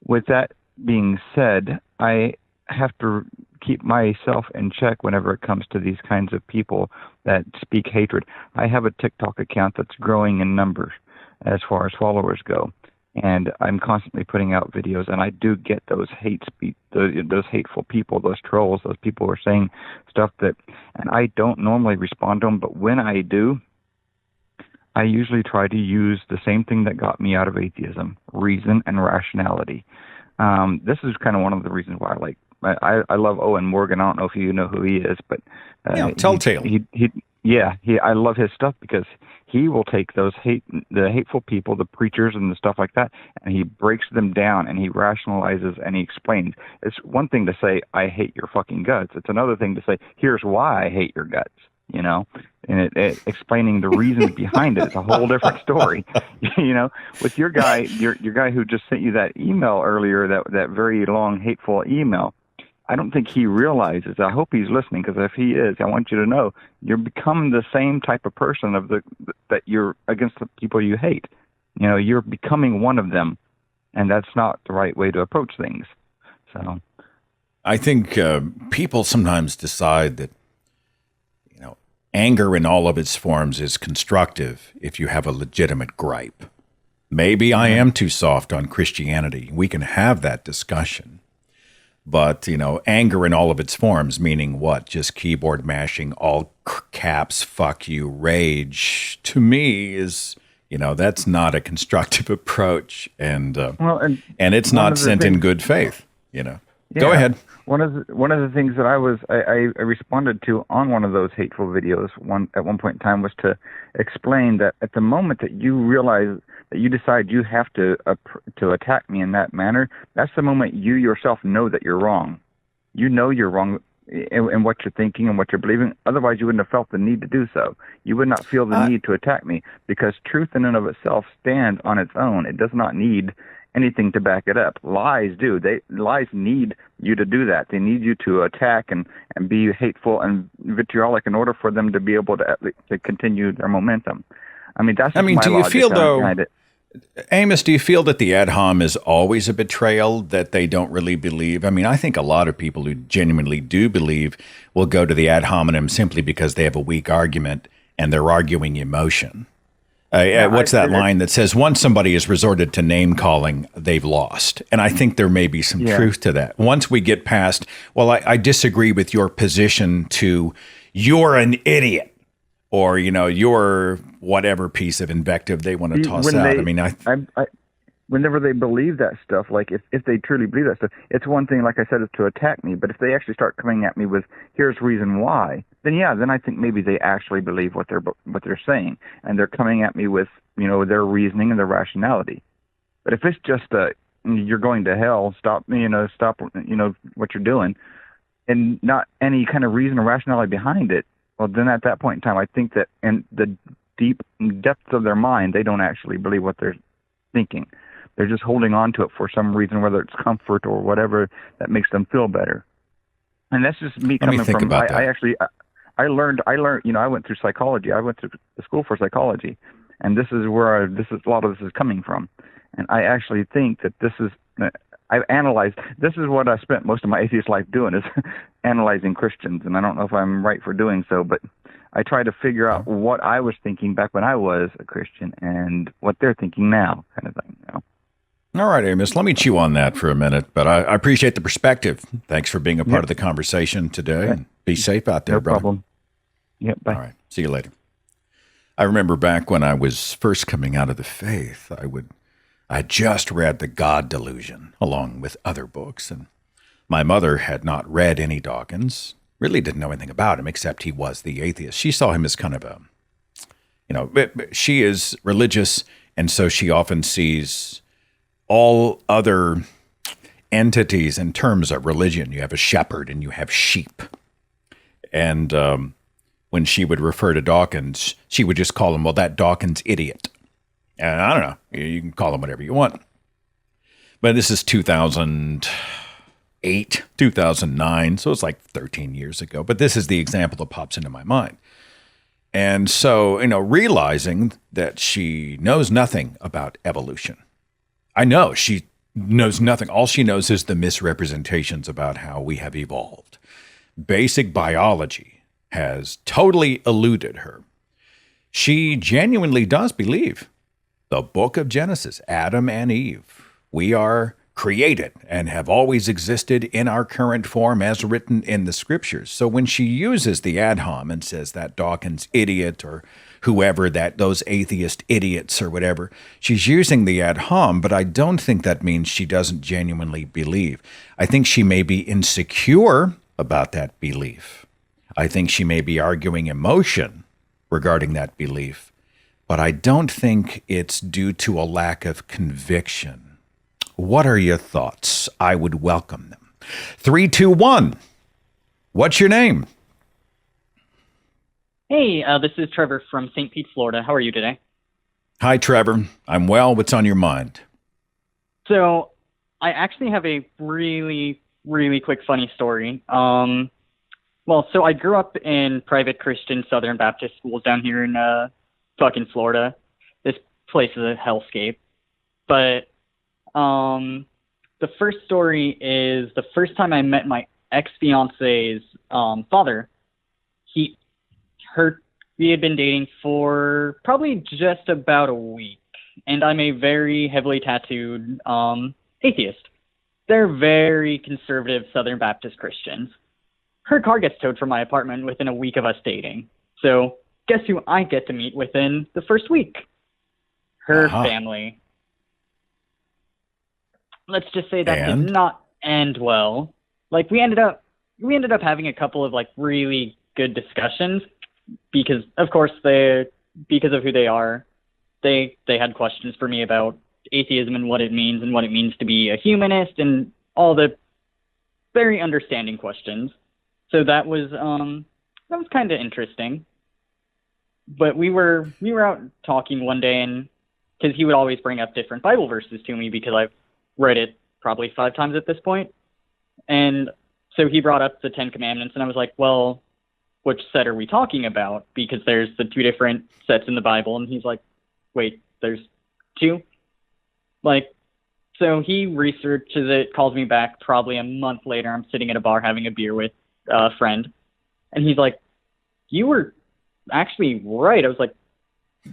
With that being said, I have to keep myself in check whenever it comes to these kinds of people that speak hatred. I have a TikTok account that's growing in numbers as far as followers go, and I'm constantly putting out videos, and I do get those those hateful people, those trolls, those people who are saying stuff that, and I don't normally respond to them, but when I do, I usually try to use the same thing that got me out of atheism: reason and rationality. This is kind of one of the reasons why I love Owen Morgan. I don't know if you know who he is, but Telltale. I love his stuff because he will take the hateful people, the preachers and the stuff like that, and he breaks them down and he rationalizes and he explains. It's one thing to say, I hate your fucking guts. It's another thing to say, here's why I hate your guts, and it explaining the reasons behind it is a whole different story. With your guy who just sent you that email earlier, that very long, hateful email, I don't think he realizes. I hope he's listening, because if he is, I want you to know you're becoming the same type of person that you're against the people you hate. You're becoming one of them, and that's not the right way to approach things. So, I think people sometimes decide that anger in all of its forms is constructive if you have a legitimate gripe. Maybe I am too soft on Christianity. We can have that discussion. But, anger in all of its forms, meaning what? Just keyboard mashing, all caps, fuck you, rage, to me is, that's not a constructive approach. And it's not sent in good faith, Go ahead. One of the things that I responded to on one of those hateful videos at one point in time was to explain that at the moment that you realize that you decide you have to attack me in that manner, that's the moment you yourself know that you're wrong. You know you're wrong in what you're thinking and what you're believing. Otherwise, you wouldn't have felt the need to do so. You would not feel the need to attack me, because truth in and of itself stands on its own. It does not need anything to back it up. Lies do. Lies need you to do that. They need you to attack and be hateful and vitriolic in order for them to be able to continue their momentum. That's my do you feel, though, it. Amos, do you feel that the ad hom is always a betrayal, that they don't really believe? I think a lot of people who genuinely do believe will go to the ad hominem simply because they have a weak argument and they're arguing emotion. What's that line that says, once somebody has resorted to name calling, they've lost? And I think there may be some truth to that. Once we get past, I disagree with your position, to you're an idiot, or, your whatever piece of invective they want to toss out. Whenever they believe that stuff, like if they truly believe that stuff, it's one thing, like I said, is to attack me. But if they actually start coming at me with, here's reason why, then I think maybe they actually believe what they're saying, and they're coming at me with, their reasoning and their rationality. But if it's just you're going to hell, stop what you're doing, and not any kind of reason or rationality behind it, well, then at that point in time, I think that in the deep depths of their mind, they don't actually believe what they're thinking. They're just holding on to it for some reason, whether it's comfort or whatever that makes them feel better. And that's just me coming from. I learned. I went through psychology. I went to the school for psychology, and this is where a lot of this is coming from. And I actually think that this is. I've analyzed. This is what I spent most of my atheist life doing, is analyzing Christians. And I don't know if I'm right for doing so, but I try to figure out what I was thinking back when I was a Christian and what they're thinking now, kind of thing. All right, Amos, let me chew on that for a minute, but I appreciate the perspective. Thanks for being a part of the conversation today. Be safe out there, No brother. problem. Yep. Bye. All right. See you later. I remember back when I was first coming out of the faith, I just read the God Delusion along with other books, and my mother had not read any Dawkins, really didn't know anything about him except he was the atheist. She saw him as kind of a, she is religious, and so she often sees all other entities in terms of religion. You have a shepherd and you have sheep. And when she would refer to Dawkins, she would just call him, well, that Dawkins idiot. And I don't know, you can call him whatever you want. But this is 2008, 2009, so it's like 13 years ago. But this is the example that pops into my mind. And so, realizing that she knows nothing about evolution. I know she knows nothing. All she knows is the misrepresentations about how we have evolved. Basic biology has totally eluded her. She genuinely does believe the book of Genesis, Adam and Eve. We are created and have always existed in our current form as written in the scriptures. So when she uses the ad hom and says that Dawkins idiot or whoever, that those atheist idiots or whatever, she's using the ad hom, but I don't think that means she doesn't genuinely believe. I think she may be insecure about that belief. I think she may be arguing emotion regarding that belief, but I don't think it's due to a lack of conviction. What are your thoughts? I would welcome them. 321. What's your name? Hey, this is Trevor from St. Pete, Florida. How are you today? Hi, Trevor. I'm well. What's on your mind? So, I actually have a really, really quick funny story. So I grew up in private Christian Southern Baptist schools down here in fucking Florida. This place is a hellscape. But the first story is the first time I met my ex-fiance's father. We had been dating for probably just about a week, and I'm a very heavily tattooed atheist. They're very conservative Southern Baptist Christians. Her car gets towed from my apartment within a week of us dating. So guess who I get to meet within the first week? Her family. Let's just say that did not end well. Like we ended up having a couple of like really good discussions because of course because of who they are, they had questions for me about atheism and what it means to be a humanist and all the very understanding questions. So that was kind of interesting. But we were out talking one day, and because he would always bring up different Bible verses to me because I've read it probably 5 times at this point. And so he brought up the 10 Commandments, and I was like, well, which set are we talking about? Because there's the 2 different sets in the Bible. And he's like, wait, there's 2? Like, so he researches it, calls me back probably a month later. I'm sitting at a bar having a beer with a friend. And he's like, you were actually right. I was like,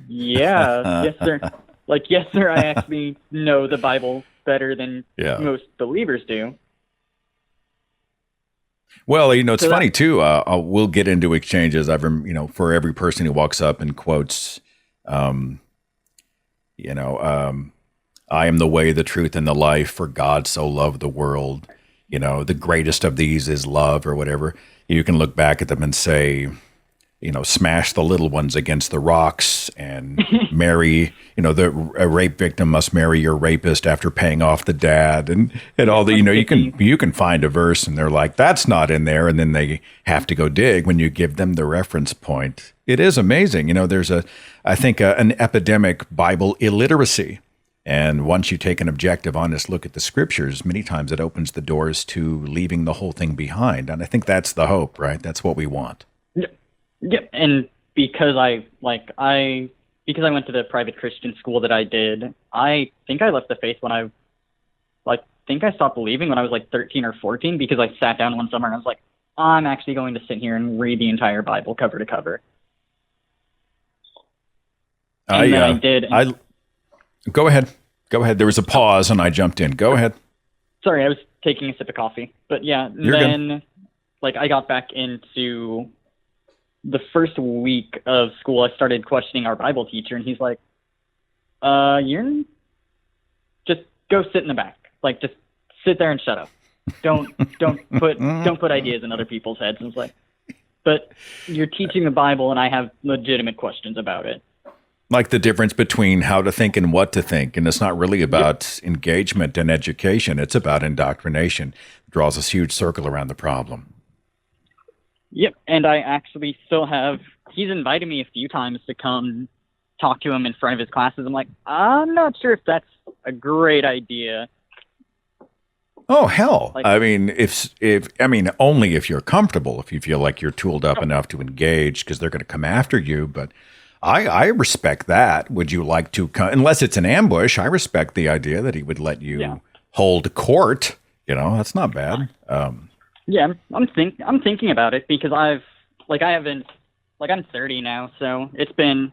yeah, yes, sir. Like, yes, sir, I actually know the Bible better than most believers do. Well, it's funny too. We'll get into exchanges. For every person who walks up and quotes, I am the way, the truth, and the life. For God so loved the world. The greatest of these is love, or whatever. You can look back at them and say, smash the little ones against the rocks and marry, a rape victim must marry your rapist after paying off the dad and all the, you can find a verse and they're like, that's not in there. And then they have to go dig when you give them the reference point. It is amazing. There's I think an epidemic Bible illiteracy. And once you take an objective, honest look at the scriptures, many times it opens the doors to leaving the whole thing behind. And I think that's the hope, right? That's what we want. Yeah, and because I went to the private Christian school that I did, I think I left the faith when I stopped believing when I was like 13 or 14 because I sat down one summer and I was like, I'm actually going to sit here and read the entire Bible cover to cover. And I did. Go ahead. There was a pause and I jumped in. Go ahead. Sorry, I was taking a sip of coffee. But yeah, You're good. I got back into the first week of school, I started questioning our Bible teacher, and he's like, you're just go sit in the back. Like, just sit there and shut up. Don't put ideas in other people's heads. And it's like, but you're teaching the Bible, and I have legitimate questions about it. Like the difference between how to think and what to think. And it's not really about engagement and education. It's about indoctrination. It draws this huge circle around the problem. Yep. And I actually still have, he's invited me a few times to come talk to him in front of his classes. I'm like, I'm not sure if that's a great idea. Oh, hell. I mean, only if you're comfortable, if you feel like you're tooled up enough to engage, because they're going to come after you. But I respect that. Would you like to come? Unless it's an ambush, I respect the idea that he would let you hold court. That's not bad. Yeah, I'm thinking about it because I'm 30 now, so it's been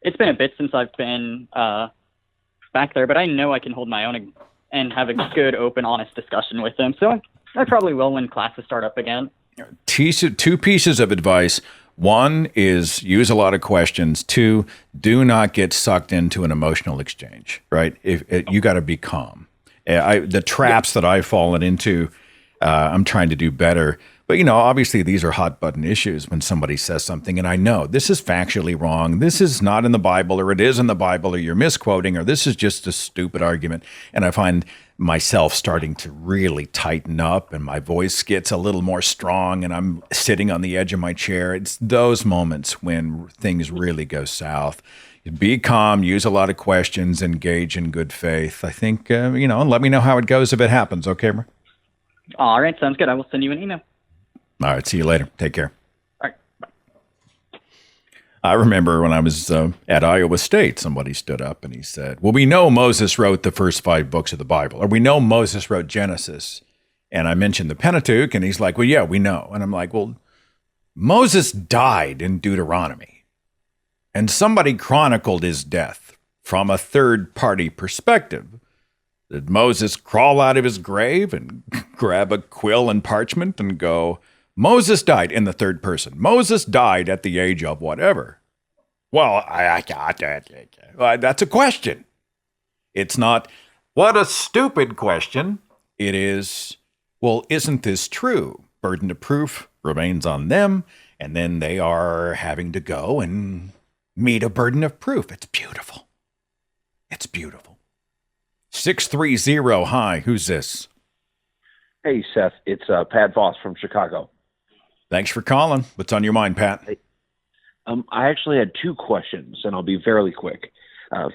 a bit since I've been back there, but I know I can hold my own and have a good, open, honest discussion with him. So I probably will when classes start up again. Two pieces of advice. One is use a lot of questions. Two, do not get sucked into an emotional exchange, right? You got to be calm. The traps that I've fallen into, I'm trying to do better. But, obviously these are hot button issues when somebody says something and I know this is factually wrong. This is not in the Bible, or it is in the Bible, or you're misquoting, or this is just a stupid argument. And I find myself starting to really tighten up and my voice gets a little more strong and I'm sitting on the edge of my chair. It's those moments when things really go south. Be calm, use a lot of questions, engage in good faith. I think, and let me know how it goes if it happens. Okay, bro? All right, sounds good. I will send you an email. All right, see you later. Take care. All right, bye. I remember when I was at Iowa State, somebody stood up and he said, well, we know Moses wrote the first 5 books of the Bible, or we know Moses wrote Genesis. And I mentioned the Pentateuch, and he's like, well, yeah, we know. And I'm like, well, Moses died in Deuteronomy, and somebody chronicled his death from a third-party perspective. Did Moses crawl out of his grave and grab a quill and parchment and go, Moses died in the third person. Moses died at the age of whatever. Well, that's a question. It's not, what a stupid question. It is, well, isn't this true? Burden of proof remains on them, and then they are having to go and meet a burden of proof. It's beautiful. It's beautiful. 630, hi, who's this? Hey, Seth, it's Pat Voss from Chicago. Thanks for calling. What's on your mind, Pat? I actually had 2 questions, and I'll be fairly quick.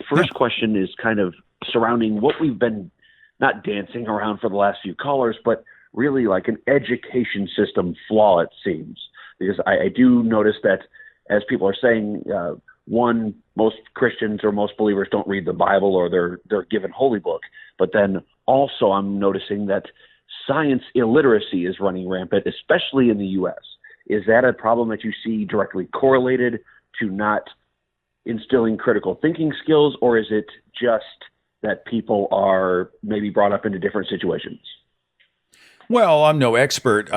First question is kind of surrounding what we've been not dancing around for the last few callers, but really like an education system flaw, it seems. Because I do notice that, as people are saying, most Christians or most believers don't read the Bible, or they're given Holy Book. But then also I'm noticing that science illiteracy is running rampant, especially in the U.S. Is that a problem that you see directly correlated to not instilling critical thinking skills, or is it just that people are maybe brought up into different situations? Well, I'm no expert.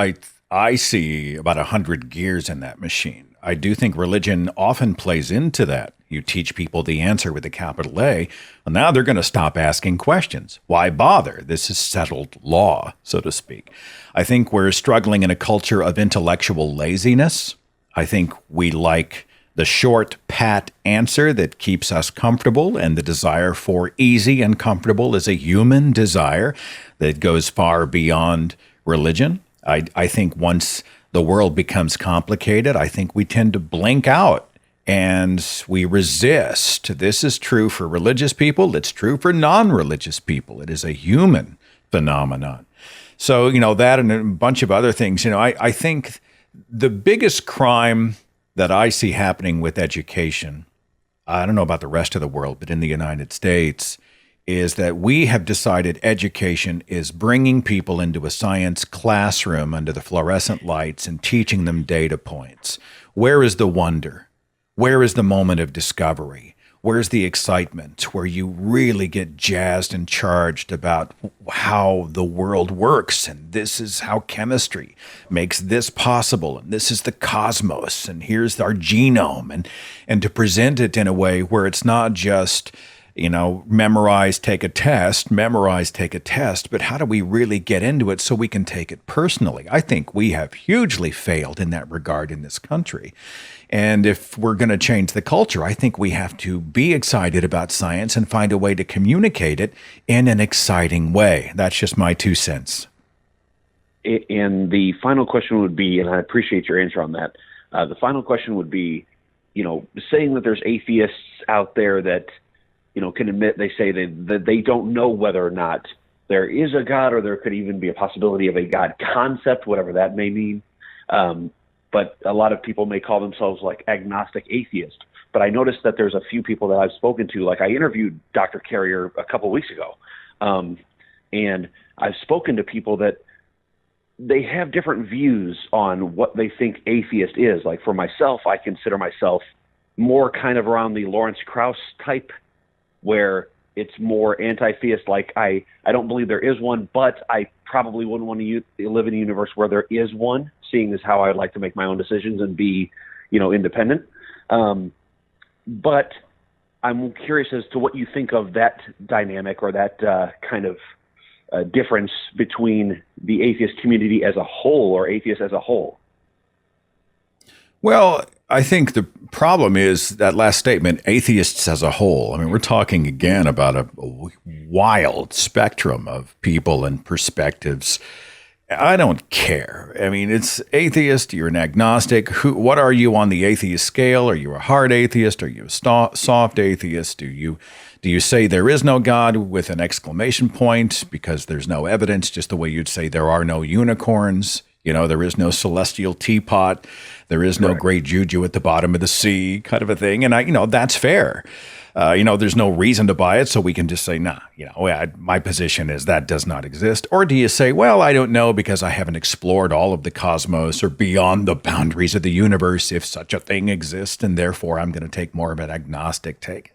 I see about 100 gears in that machine. I do think religion often plays into that. You teach people the answer with a capital A, and now they're going to stop asking questions. Why bother? This is settled law, so to speak. I think we're struggling in a culture of intellectual laziness. I think we like the short, pat answer that keeps us comfortable, and the desire for easy and comfortable is a human desire that goes far beyond religion. I think once the world becomes complicated, I think we tend to blink out and we resist. This is true for religious people. It's true for non-religious people. It is a human phenomenon. So, that and a bunch of other things. I think the biggest crime that I see happening with education, I don't know about the rest of the world, but in the United States, is that we have decided education is bringing people into a science classroom under the fluorescent lights and teaching them data points. Where is the wonder? Where is the moment of discovery? Where's the excitement where you really get jazzed and charged about how the world works? And this is how chemistry makes this possible. And this is the cosmos. And here's our genome. And to present it in a way where it's not just, memorize, take a test, but how do we really get into it so we can take it personally? I think we have hugely failed in that regard in this country. And if we're going to change the culture, I think we have to be excited about science and find a way to communicate it in an exciting way. That's just my 2 cents. And the final question would be, and I appreciate your answer on that, the final question would be, saying that there's atheists out there that, can admit, they say that they don't know whether or not there is a God, or there could even be a possibility of a God concept, whatever that may mean. But a lot of people may call themselves like agnostic atheist. But I noticed that there's a few people that I've spoken to, like I interviewed Dr. Carrier a couple of weeks ago. And I've spoken to people that they have different views on what they think atheist is. Like for myself, I consider myself more kind of around the Lawrence Krauss type, where it's more anti-theist. Like I don't believe there is one, but I probably wouldn't want to live in a universe where there is one, seeing as how I would like to make my own decisions and be, independent. But I'm curious as to what you think of that dynamic, or that kind of difference between the atheist community as a whole, or atheists as a whole. Well, I think the problem is that last statement, atheists as a whole. I mean, we're talking again about a wild spectrum of people and perspectives. I don't care. I mean, it's atheist, you're an agnostic. What are you on the atheist scale? Are you a hard atheist? Are you a soft atheist? Do you say there is no God with an exclamation point because there's no evidence, just the way you'd say there are no unicorns? There is no celestial teapot. There is no great juju at the bottom of the sea, kind of a thing. And that's fair. There's no reason to buy it, so we can just say, nah, my position is that does not exist. Or do you say, well, I don't know because I haven't explored all of the cosmos or beyond the boundaries of the universe if such a thing exists, and therefore I'm going to take more of an agnostic take.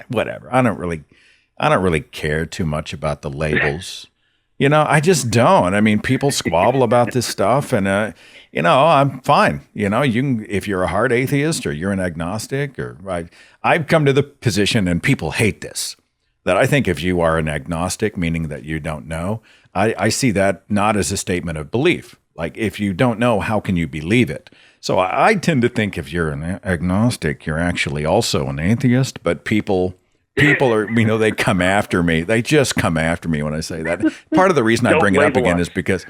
Whatever. I don't really care too much about the labels. I just don't. I mean, people squabble about this stuff, and I'm fine. You can, if you're a hard atheist or you're an agnostic, or I've come to the position, and people hate this, that I think if you are an agnostic, meaning that you don't know, I see that not as a statement of belief. Like, if you don't know, how can you believe it? So I tend to think if you're an agnostic, you're actually also an atheist, but people are, they come after me. They just come after me when I say that. Part of the reason I bring it up again is because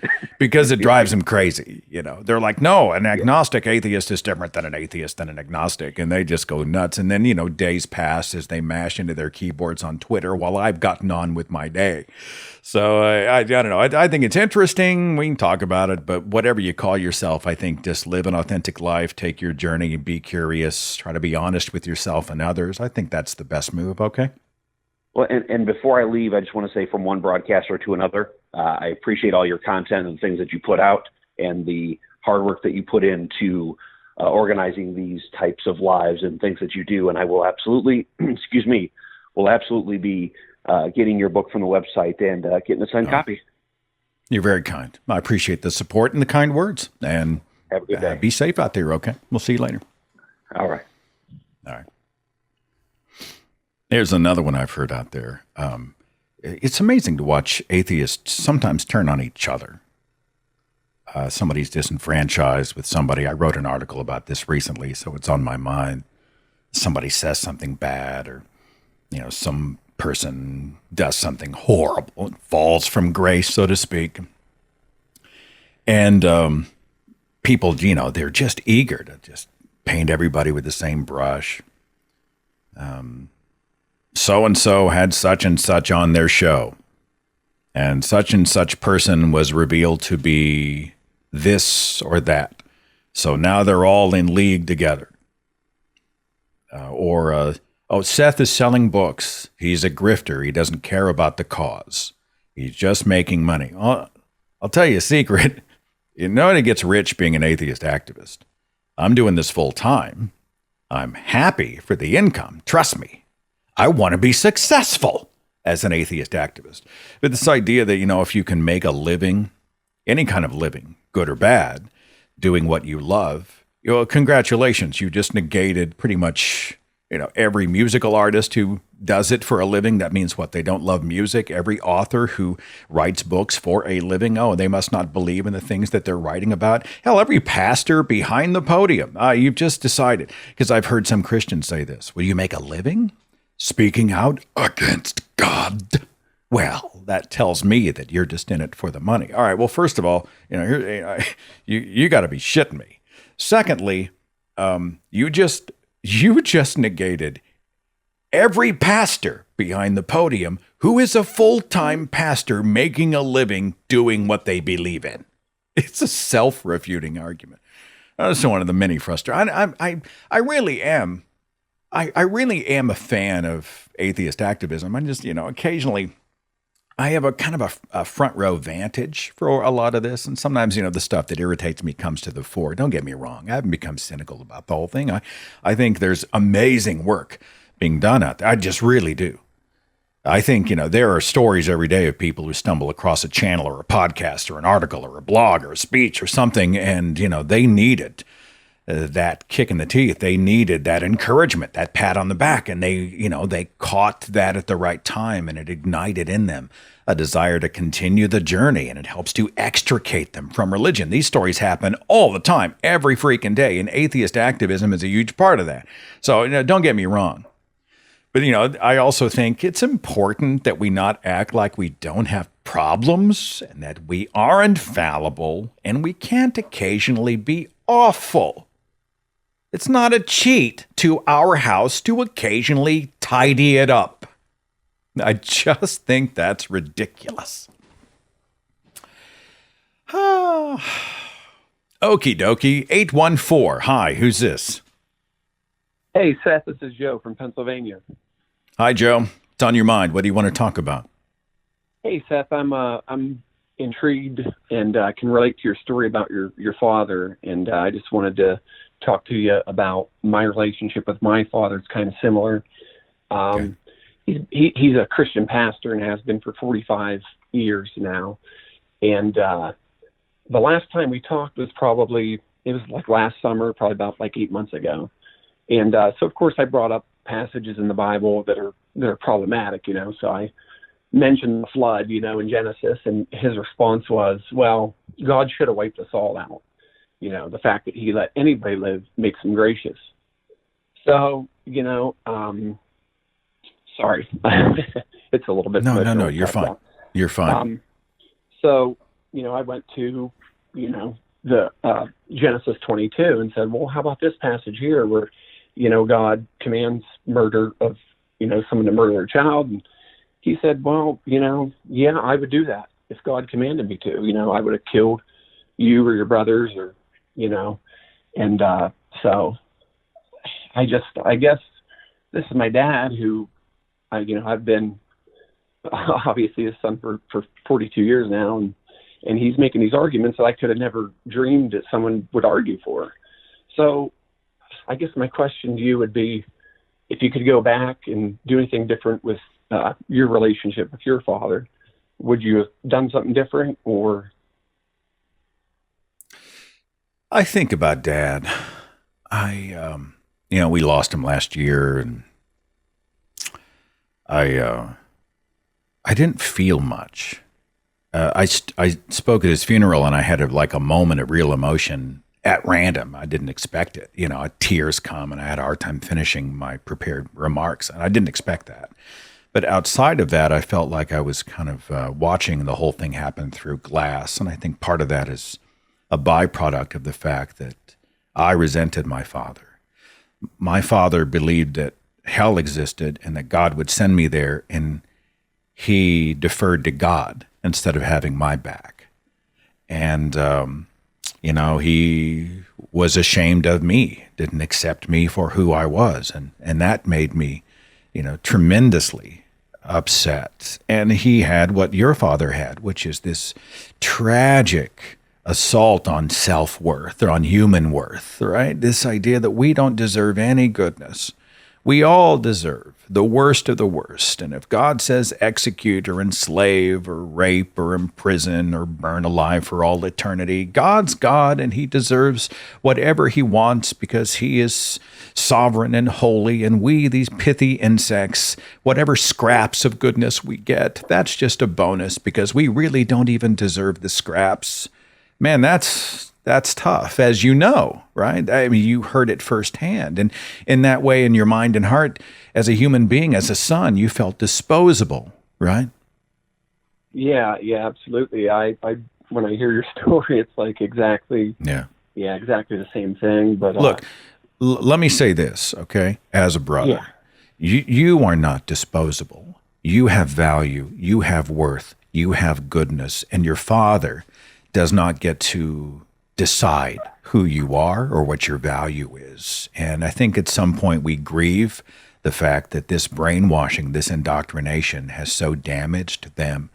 it drives them crazy. They're like, no, an agnostic atheist is different than an atheist than an agnostic. And they just go nuts. And then, days pass as they mash into their keyboards on Twitter while I've gotten on with my day. So I don't know. I think it's interesting. We can talk about it, but whatever you call yourself, I think just live an authentic life, take your journey, be curious, try to be honest with yourself and others. I think that's the best move. Okay. Well, and before I leave, I just want to say, from one broadcaster to another, I appreciate all your content and things that you put out, and the hard work that you put into organizing these types of lives and things that you do. And I will absolutely, be getting your book from the website and getting a signed copy. You're very kind. I appreciate the support and the kind words. And have a good day. Be safe out there, okay? We'll see you later. All right. Here's another one I've heard out there. It's amazing to watch atheists sometimes turn on each other. Somebody's disenfranchised with somebody. I wrote an article about this recently, so it's on my mind. Somebody says something bad, or some person does something horrible, falls from grace, so to speak. And people, they're just eager to just paint everybody with the same brush. So-and-so had such and such on their show, and such person was revealed to be this or that. So now they're all in league together. Seth is selling books. He's a grifter. He doesn't care about the cause. He's just making money. I'll tell you a secret. Nobody gets rich being an atheist activist. I'm doing this full time. I'm happy for the income. Trust me. I want to be successful as an atheist activist. But this idea that, if you can make a living, any kind of living, good or bad, doing what you love, congratulations. You just negated pretty much, every musical artist who does it for a living. That means what? They don't love music. Every author who writes books for a living, they must not believe in the things that they're writing about. Hell, every pastor behind the podium. You've just decided, because I've heard some Christians say this. Will you make a living speaking out against God? Well, that tells me that you're just in it for the money. All right. Well, first of all, you got to be shitting me. Secondly, you just negated every pastor behind the podium who is a full-time pastor making a living doing what they believe in. It's a self-refuting argument. That's one of the many frustrations. I really am. I really am a fan of atheist activism. I'm just, occasionally I have a kind of a front row vantage for a lot of this. And sometimes, the stuff that irritates me comes to the fore. Don't get me wrong. I haven't become cynical about the whole thing. I think there's amazing work being done out there. I just really do. I think, there are stories every day of people who stumble across a channel or a podcast or an article or a blog or a speech or something. And, they needed that kick in the teeth. They needed that encouragement, that pat on the back. And they caught that at the right time, and it ignited in them a desire to continue the journey, and it helps to extricate them from religion. These stories happen all the time, every freaking day, and atheist activism is a huge part of that. So don't get me wrong. But, I also think it's important that we not act like we don't have problems and that we are infallible and we can't occasionally be awful. It's not a cheat to our house to occasionally tidy it up. I just think that's ridiculous. Okie dokie. 814. Hi, who's this? Hey, Seth, this is Joe from Pennsylvania. Hi, Joe. What's on your mind? What do you want to talk about? Hey, Seth, I'm intrigued and can relate to your story about your father, and I just wanted to talk to you about my relationship with my father. It's kind of similar. Okay. He's a Christian pastor and has been for 45 years now. And the last time we talked was like last summer, probably about like 8 months ago. And so, of course, I brought up passages in the Bible that are problematic, So I mentioned the flood, in Genesis, and his response was, well, God should have wiped us all out. The fact that he let anybody live makes him gracious. So, sorry, it's a little bit. No, you're fine. You're fine. So, I went to, the Genesis 22 and said, well, how about this passage here where, God commands murder of, someone to murder their child. And he said, well, yeah, I would do that if God commanded me to. I would have killed you or your brothers or, and so I guess this is my dad who, I've been obviously his son for 42 years now, and he's making these arguments that I could have never dreamed that someone would argue for. So I guess my question to you would be, if you could go back and do anything different with your relationship with your father, would you have done something different? Or I think about Dad. We lost him last year, and I didn't feel much. I spoke at his funeral, and I had a moment of real emotion at random. I didn't expect it. Tears come, and I had a hard time finishing my prepared remarks, and I didn't expect that. But outside of that, I felt like I was kind of watching the whole thing happen through glass, and I think part of that is a byproduct of the fact that I resented my father. My father believed that hell existed and that God would send me there, and he deferred to God instead of having my back. And, he was ashamed of me, didn't accept me for who I was. And that made me, tremendously upset. And he had what your father had, which is this tragic assault on self-worth or on human worth, right? This idea that we don't deserve any goodness. We all deserve the worst of the worst. And if God says execute or enslave or rape or imprison or burn alive for all eternity, God's God and he deserves whatever he wants because he is sovereign and holy. And we, these pithy insects, whatever scraps of goodness we get, that's just a bonus because we really don't even deserve the scraps. Man, that's tough, as you know, right? I mean, you heard it firsthand. And in that way, in your mind and heart, as a human being, as a son, you felt disposable, right? Yeah, absolutely. I when I hear your story, it's like exactly exactly the same thing. But look, let me say this, okay? As a brother, you are not disposable. You have value. You have worth. You have goodness, and your father does not get to decide who you are or what your value is. And I think at some point we grieve the fact that this brainwashing, this indoctrination has so damaged them.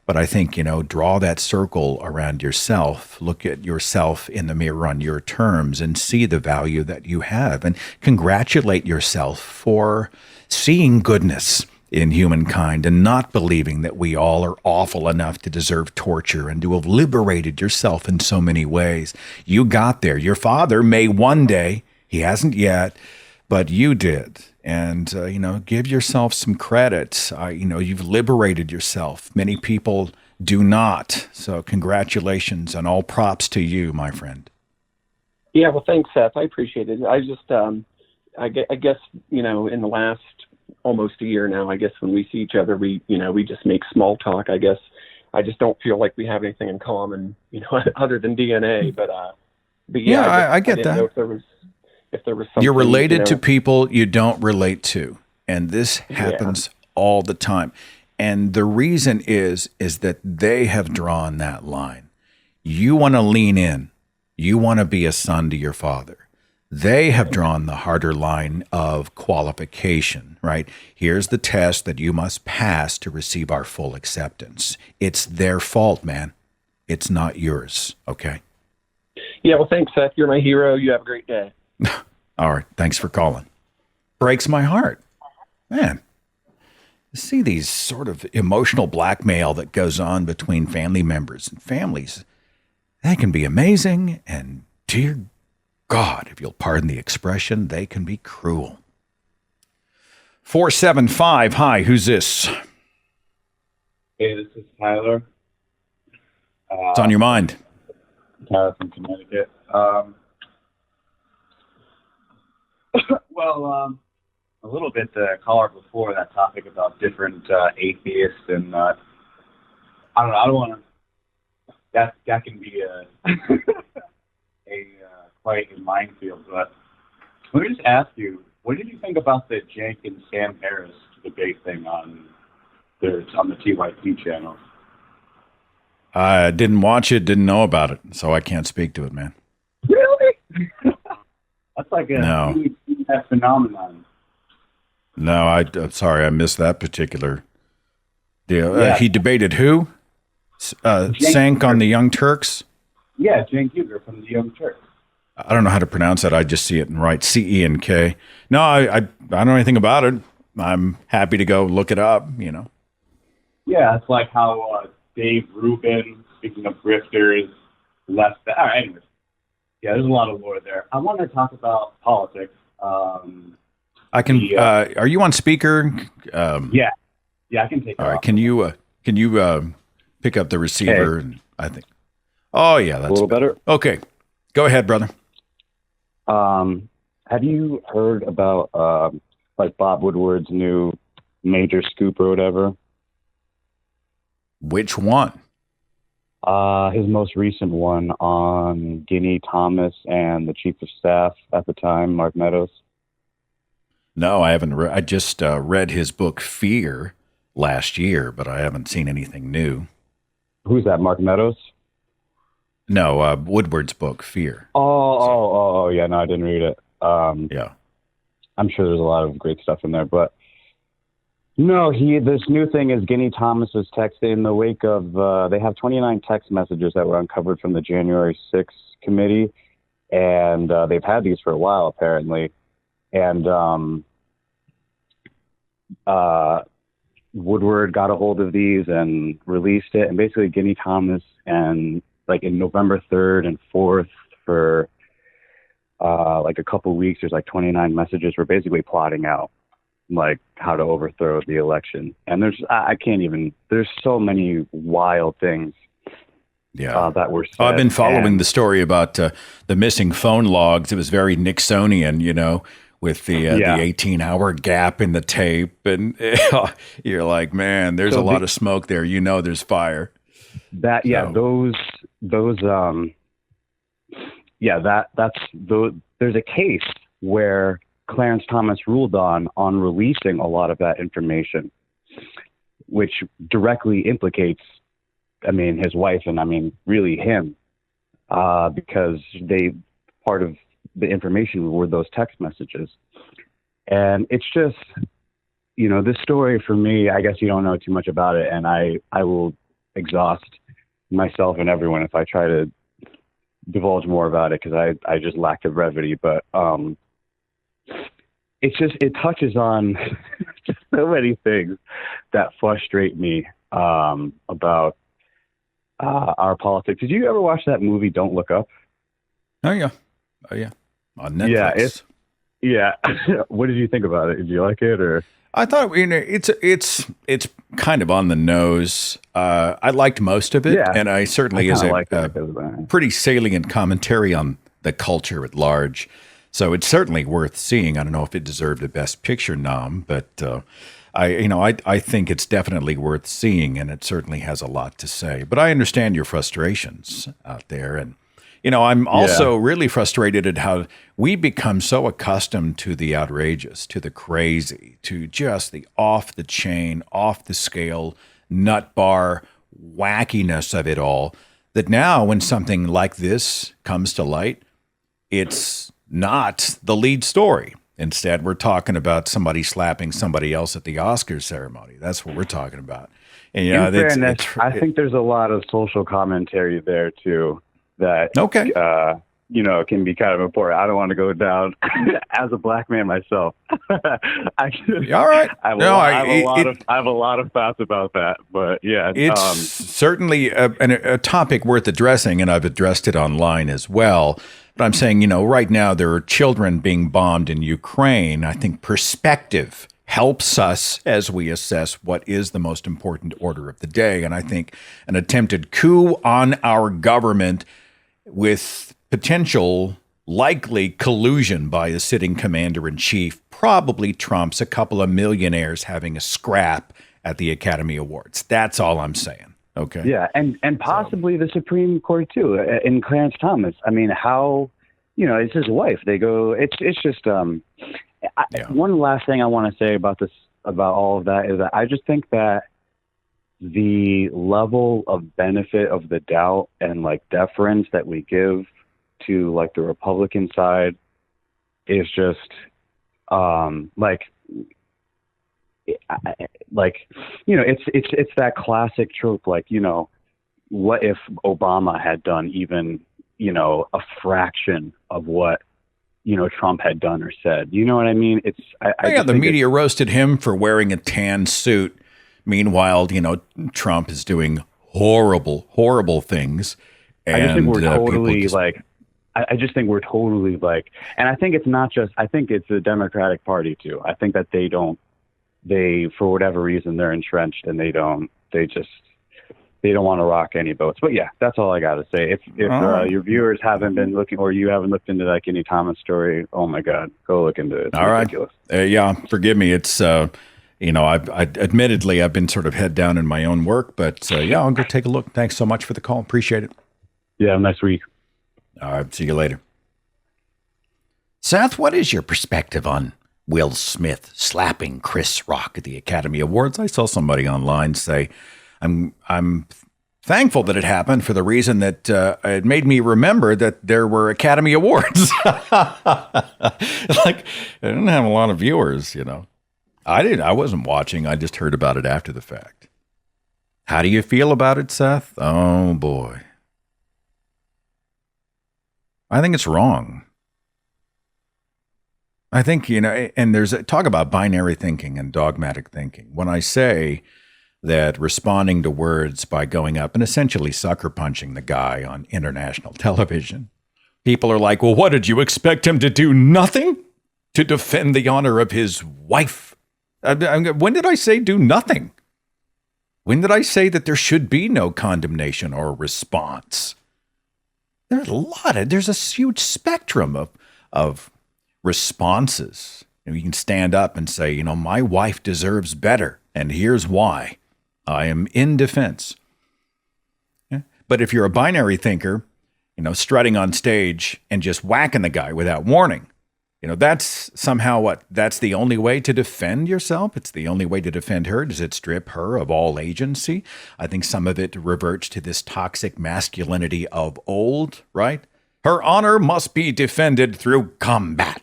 But I think, draw that circle around yourself, look at yourself in the mirror on your terms and see the value that you have and congratulate yourself for seeing goodness in humankind and not believing that we all are awful enough to deserve torture and to have liberated yourself in so many ways. You got there. Your father may one day, he hasn't yet, but you did. And, give yourself some credit. You've liberated yourself. Many people do not. So congratulations and all props to you, my friend. Yeah, well, thanks, Seth. I appreciate it. I just, I guess, in the last almost a year now, I guess when we see each other, we just make small talk. I guess I just don't feel like we have anything in common, other than DNA. But yeah, I get that. Know if there was something, you're related to people you don't relate to, and this happens all the time. And the reason is that they have drawn that line. You want to lean in. You want to be a son to your father. They have drawn the harder line of qualification, right? Here's the test that you must pass to receive our full acceptance. It's their fault, man. It's not yours, okay? Yeah, well, thanks, Seth. You're my hero. You have a great day. All right, thanks for calling. Breaks my heart. Man, you see these sort of emotional blackmail that goes on between family members and families. That can be amazing, and dear God, if you'll pardon the expression, they can be cruel. 475, hi, who's this? Hey, this is Tyler. What's on your mind? Tyler from Connecticut. A little bit the caller before that topic about different atheists and I don't want to. That can be quite a minefield. But let me just ask you, what did you think about the Cenk and Sam Harris debate thing on the TYT channel? I didn't watch it, didn't know about it, so I can't speak to it, man. Really? That's like a huge phenomenon. No, I'm sorry, I missed that particular deal. He debated who? Cenk on the Young Turks? Yeah, Cenk Uygur from the Young Turks. I don't know how to pronounce it. I just see it and write C-E-N-K. No, I don't know anything about it. I'm happy to go look it up, Yeah, it's like how Dave Rubin, speaking of grifters, left that. All right, anyways. Yeah, there's a lot of lore there. I want to talk about politics. I can. Are you on speaker? Yeah, I can take. All right. Can you pick up the receiver? Hey. And I think. Oh yeah, that's a little better. Okay, go ahead, brother. Have you heard about like Bob Woodward's new major scoop or whatever? Which one? His most recent one on Ginny Thomas and the chief of staff at the time, Mark Meadows. No, I haven't. I just read his book Fear last year, but I haven't seen anything new. Who's that, Mark Meadows? No, Woodward's book Fear. Oh, yeah. No, I didn't read it. Yeah, I'm sure there's a lot of great stuff in there, but No, this new thing is Ginny Thomas was texting in the wake of, they have 29 text messages that were uncovered from the January 6th committee, and they've had these for a while, apparently. And Woodward got a hold of these and released it, and basically Ginny Thomas and like in November 3rd and 4th for like a couple weeks, there's like 29 messages. We're basically plotting out like how to overthrow the election. And there's so many wild things that were said. I've been following the story about the missing phone logs. It was very Nixonian, with the 18-hour gap in the tape. And you're like, man, there's a lot of smoke there. There's fire. There's a case where Clarence Thomas ruled on releasing a lot of that information, which directly implicates, his wife and really him, because part of the information were those text messages. And it's just, this story for me, I guess you don't know too much about it, and I will exhaust myself and everyone if I try to divulge more about it, because I just lack the brevity. But it touches on just so many things that frustrate me about our politics. Did you ever watch that movie Don't Look Up? Oh yeah, on Netflix. What did you think about it? Did you like it, or? I thought it's kind of on the nose. I liked most of it, and I certainly is a pretty salient commentary on the culture at large. So it's certainly worth seeing. I don't know if it deserved a Best Picture nom, but I think it's definitely worth seeing, and it certainly has a lot to say. But I understand your frustrations out there, and I'm also really frustrated at how we become so accustomed to the outrageous, to the crazy, to just the off the chain, off the scale, nut bar wackiness of it all, that now when something like this comes to light, it's not the lead story. Instead, we're talking about somebody slapping somebody else at the Oscars ceremony. That's what we're talking about. And in fairness, I think there's a lot of social commentary there too that can be kind of important. I don't want to go down as a black man myself. All right. I have a lot of thoughts about that, but it's certainly a topic worth addressing, and I've addressed it online as well. But I'm saying, right now there are children being bombed in Ukraine. I think perspective helps us as we assess what is the most important order of the day. And I think an attempted coup on our government with potential likely collusion by a sitting commander-in-chief probably trumps a couple of millionaires having a scrap at the Academy Awards. That's all I'm saying. Okay. Yeah, and possibly the Supreme Court too, in Clarence Thomas. How, it's his wife. They go. It's just. One last thing I want to say about all of that is that I just think that the level of benefit of the doubt and like deference that we give to like the Republican side is just it's that classic trope, what if Obama had done even a fraction of what Trump had done or said. You know what I mean? The media roasted him for wearing a tan suit. Meanwhile, Trump is doing horrible things. And I just think we're totally I just think we're totally and I think it's not just, I think it's the Democratic Party too. I think that they, for whatever reason, they're entrenched and they don't want to rock any boats. But that's all I got to say. If your viewers haven't been looking, or you haven't looked into that Ginny Thomas story, oh my God, go look into it. It's ridiculous. Forgive me. It's, admittedly, I've been sort of head down in my own work, but I'll go take a look. Thanks so much for the call. Appreciate it. Yeah, have a nice week. All right. See you later. Seth, what is your perspective on Will Smith slapping Chris Rock at the Academy Awards? I saw somebody online say, I'm thankful that it happened for the reason that it made me remember that there were Academy Awards. I didn't have a lot of viewers, I wasn't watching. I just heard about it after the fact. How do you feel about it, Seth? Oh, boy. I think it's wrong. I think, and there's talk about binary thinking and dogmatic thinking. When I say that responding to words by going up and essentially sucker punching the guy on international television, people are like, well, what did you expect him to do? Nothing? To defend the honor of his wife? When did I say do nothing? When did I say that there should be no condemnation or response? There's a huge spectrum of responses. You can stand up and say, my wife deserves better, and here's why. I am in defense. Yeah? But if you're a binary thinker, strutting on stage and just whacking the guy without warning, that's somehow what? That's the only way to defend yourself? It's the only way to defend her? Does it strip her of all agency? I think some of it reverts to this toxic masculinity of old, right? Her honor must be defended through combat.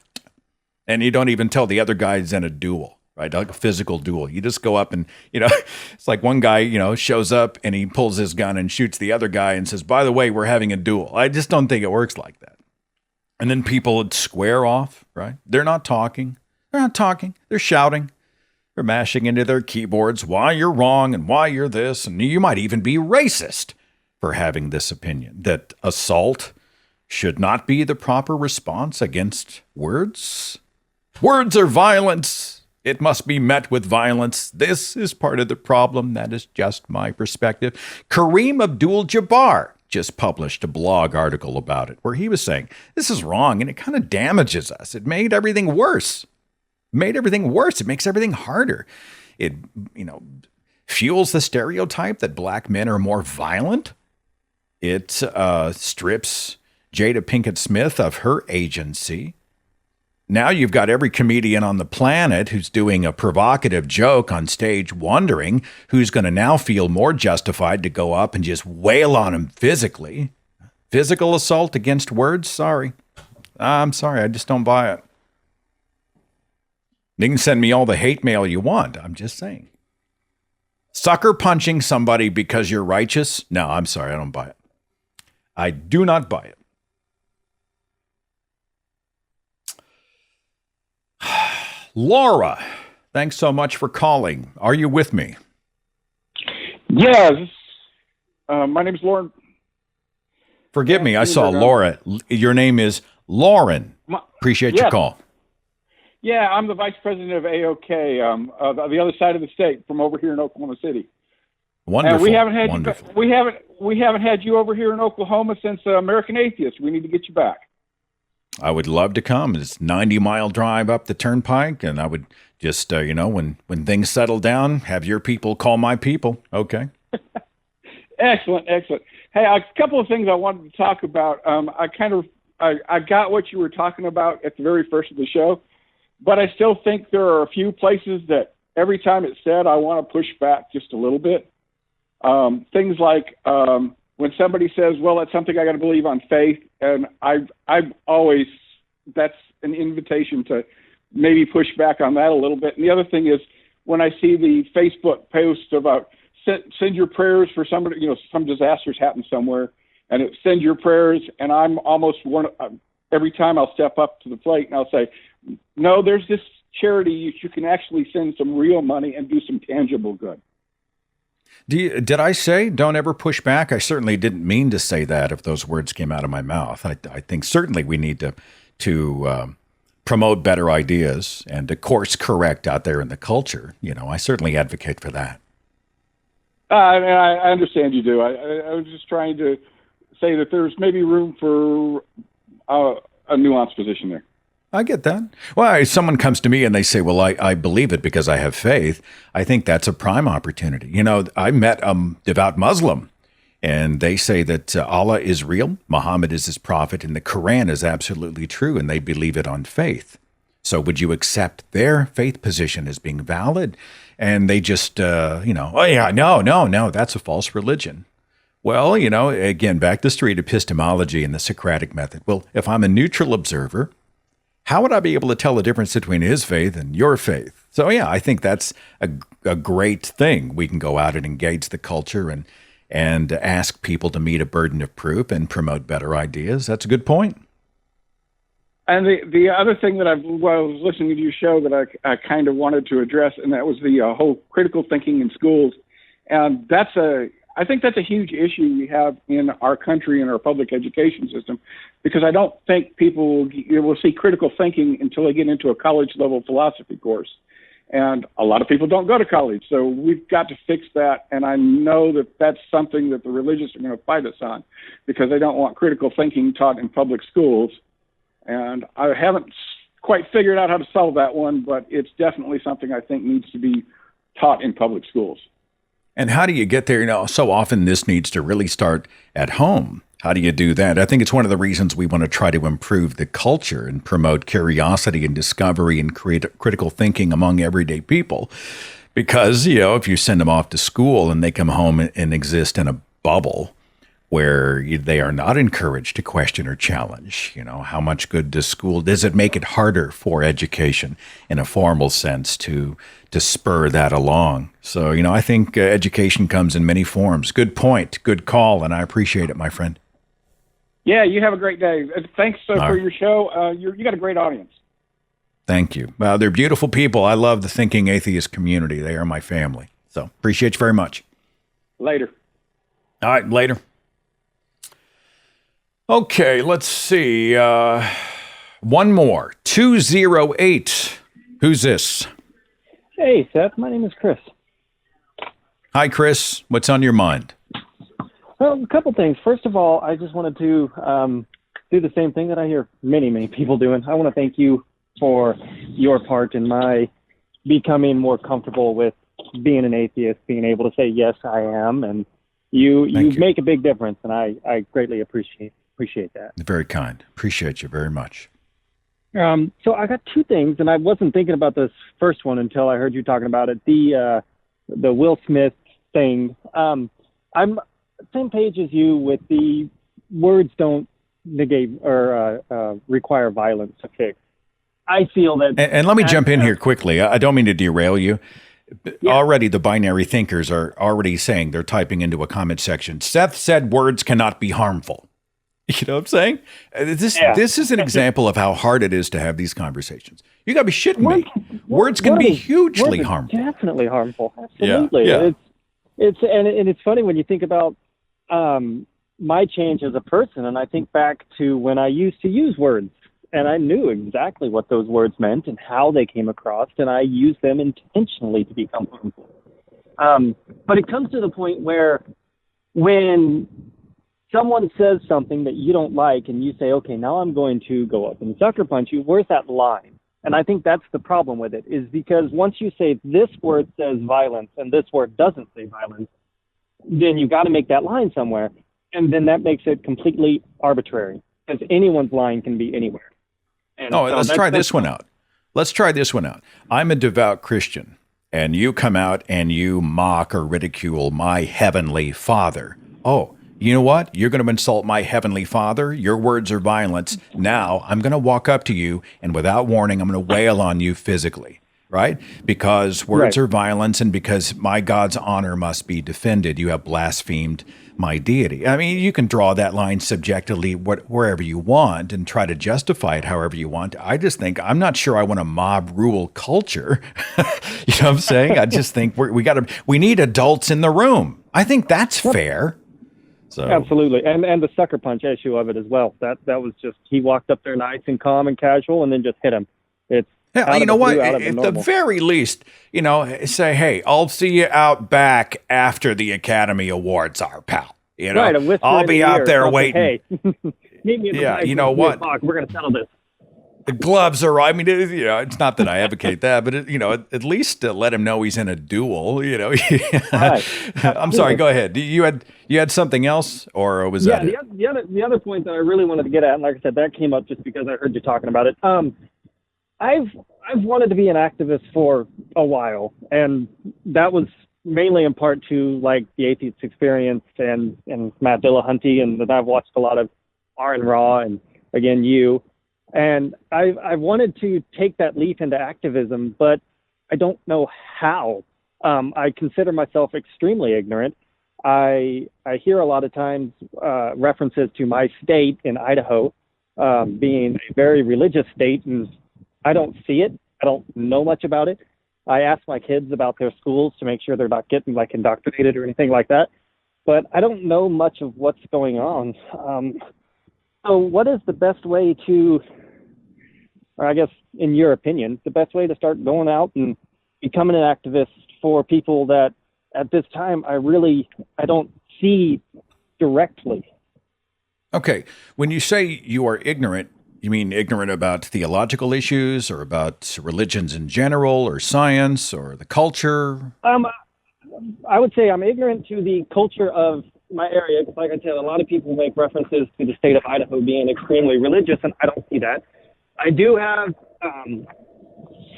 And you don't even tell the other guy's in a duel, right? Like a physical duel. You just go up and, it's like one guy, shows up and he pulls his gun and shoots the other guy and says, by the way, we're having a duel. I just don't think it works like that. And then people would square off, right? They're not talking. They're shouting. They're mashing into their keyboards why you're wrong and why you're this. And you might even be racist for having this opinion that assault should not be the proper response against words. Words are violence. It must be met with violence. This is part of the problem. That is just my perspective. Kareem Abdul-Jabbar just published a blog article about it where he was saying, this is wrong and it kind of damages us. It made everything worse. It makes everything harder. It, fuels the stereotype that black men are more violent. It strips Jada Pinkett Smith of her agency. Now you've got every comedian on the planet who's doing a provocative joke on stage wondering who's going to now feel more justified to go up and just wail on him physically. Physical assault against words? Sorry. I'm sorry. I just don't buy it. You can send me all the hate mail you want. I'm just saying. Sucker punching somebody because you're righteous? No, I'm sorry. I don't buy it. I do not buy it. Laura, thanks so much for calling. Are you with me? Yes. My name's Lauren. Forgive me. I saw Laura. Your name is Lauren. Appreciate your call. Yeah, I'm the vice president of AOK, the other side of the state, from over here in Oklahoma City. Wonderful. And we haven't had you over here in Oklahoma since American Atheist. We need to get you back. I would love to come. It's a 90-mile drive up the turnpike, and I would just, when things settle down, have your people call my people. Okay. Excellent. Hey, a couple of things I wanted to talk about. I got what you were talking about at the very first of the show, but I still think there are a few places that every time it's said, I want to push back just a little bit. Things like when somebody says, well, that's something I got to believe on faith. And I've always, that's an invitation to maybe push back on that a little bit. And the other thing is when I see the Facebook post about send your prayers for somebody, some disasters happen somewhere, and send your prayers. And I'm almost every time I'll step up to the plate and I'll say, no, there's this charity you can actually send some real money and do some tangible good. Did I say don't ever push back? I certainly didn't mean to say that if those words came out of my mouth. I think certainly we need to promote better ideas and to course correct out there in the culture. I certainly advocate for that. I understand you do. I was just trying to say that there's maybe room for a nuanced position there. I get that. Well, if someone comes to me and they say, well, I believe it because I have faith, I think that's a prime opportunity. I met a devout Muslim, and they say that Allah is real, Muhammad is his prophet, and the Quran is absolutely true, and they believe it on faith. So would you accept their faith position as being valid? And they just, oh, yeah, no, that's a false religion. Well, again, back to street epistemology and the Socratic method. Well, if I'm a neutral observer, how would I be able to tell the difference between his faith and your faith? So, yeah, I think that's a great thing. We can go out and engage the culture and ask people to meet a burden of proof and promote better ideas. That's a good point. And the other thing that I was listening to your show that I kind of wanted to address, and that was the whole critical thinking in schools. And I think that's a huge issue we have in our country and our public education system, because I don't think people will see critical thinking until they get into a college level philosophy course. And a lot of people don't go to college. So we've got to fix that. And I know that that's something that the religious are going to fight us on, because they don't want critical thinking taught in public schools. And I haven't quite figured out how to solve that one, but it's definitely something I think needs to be taught in public schools. And how do you get there? You know, so often this needs to really start at home. How do you do that? I think it's one of the reasons we want to try to improve the culture and promote curiosity and discovery and critical thinking among everyday people. Because, you know, if you send them off to school and they come home and exist in a bubble where they are not encouraged to question or challenge, you know, how much good does it make it harder for education in a formal sense to spur that along? So, you know, I think education comes in many forms. Good point, good call, and I appreciate it, my friend. Yeah, you have a great day. Thanks for your show. You got a great audience. Thank you. Well, they're beautiful people. I love the thinking atheist community. They are my family. So appreciate you very much. Later. All right, later. Okay, let's see. One more. 208. Who's this? Hey, Seth. My name is Chris. Hi, Chris. What's on your mind? Well, a couple things. First of all, I just wanted to do the same thing that I hear many people doing. I want to thank you for your part in my becoming more comfortable with being an atheist, being able to say, yes, I am. And you make a big difference, and I greatly appreciate that. Very kind. Appreciate you very much. So I got two things, and I wasn't thinking about this first one until I heard you talking about it. The Will Smith thing. I'm same page as you with the words don't negate or require violence to fix. I feel that. And let me jump in here quickly. I don't mean to derail you. Yeah. Already the binary thinkers are already saying, they're typing into a comment section, Seth said words cannot be harmful. You know what I'm saying? This is an example of how hard it is to have these conversations. You got to be shitting me. Words can be hugely harmful. Definitely harmful. Absolutely. Yeah. It's funny when you think about my change as a person, and I think back to when I used to use words, and I knew exactly what those words meant and how they came across, and I used them intentionally to become harmful. But it comes to the point where when someone says something that you don't like and you say, okay, now I'm going to go up and sucker punch you, where's that line? And I think that's the problem with it, is because once you say this word says violence and this word doesn't say violence, then you got to make that line somewhere. And then that makes it completely arbitrary, because anyone's line can be anywhere. And let's try this one out. Let's try this one out. I'm a devout Christian, and you come out and you mock or ridicule my heavenly Father. Oh, you know what? You're going to insult my heavenly Father. Your words are violence. Now I'm going to walk up to you, and without warning, I'm going to wail on you physically, right? Because words are violence, and because my God's honor must be defended. You have blasphemed my deity. I mean, you can draw that line subjectively wherever you want and try to justify it however you want. I just think, I'm not sure I want a mob rule culture. You know what I'm saying? I just think we need adults in the room. I think that's fair. So. Absolutely. And the sucker punch issue of it as well. That was just, he walked up there nice and calm and casual and then just hit him. You know what? At the very least, you know, say, hey, I'll see you out back after the Academy Awards are, pal. You know, right, I'll be out there waiting. Hey, meet me in the you know what? We're going to settle this. The gloves are, I mean, you know, it's not that I advocate that, but, you know, at least let him know he's in a duel, you know. Right. I'm sorry, go ahead. You had something else, or was that it? The other point that I really wanted to get at, and like I said, that came up just because I heard you talking about it. I've wanted to be an activist for a while, and that was mainly in part to like the Atheist Experience and Matt Dillahunty, and then I've watched a lot of R and Raw, and again you. And I wanted to take that leap into activism, but I don't know how. I consider myself extremely ignorant. I hear a lot of times references to my state in Idaho being a very religious state, and I don't see it. I don't know much about it. I ask my kids about their schools to make sure they're not getting like indoctrinated or anything like that, but I don't know much of what's going on. So what is the best way to, or I guess in your opinion, the best way to start going out and becoming an activist for people that at this time I don't see directly? Okay. When you say you are ignorant, you mean ignorant about theological issues or about religions in general or science or the culture? I would say I'm ignorant to the culture of my area. Like I said, a lot of people make references to the state of Idaho being extremely religious, and I don't see that. I do have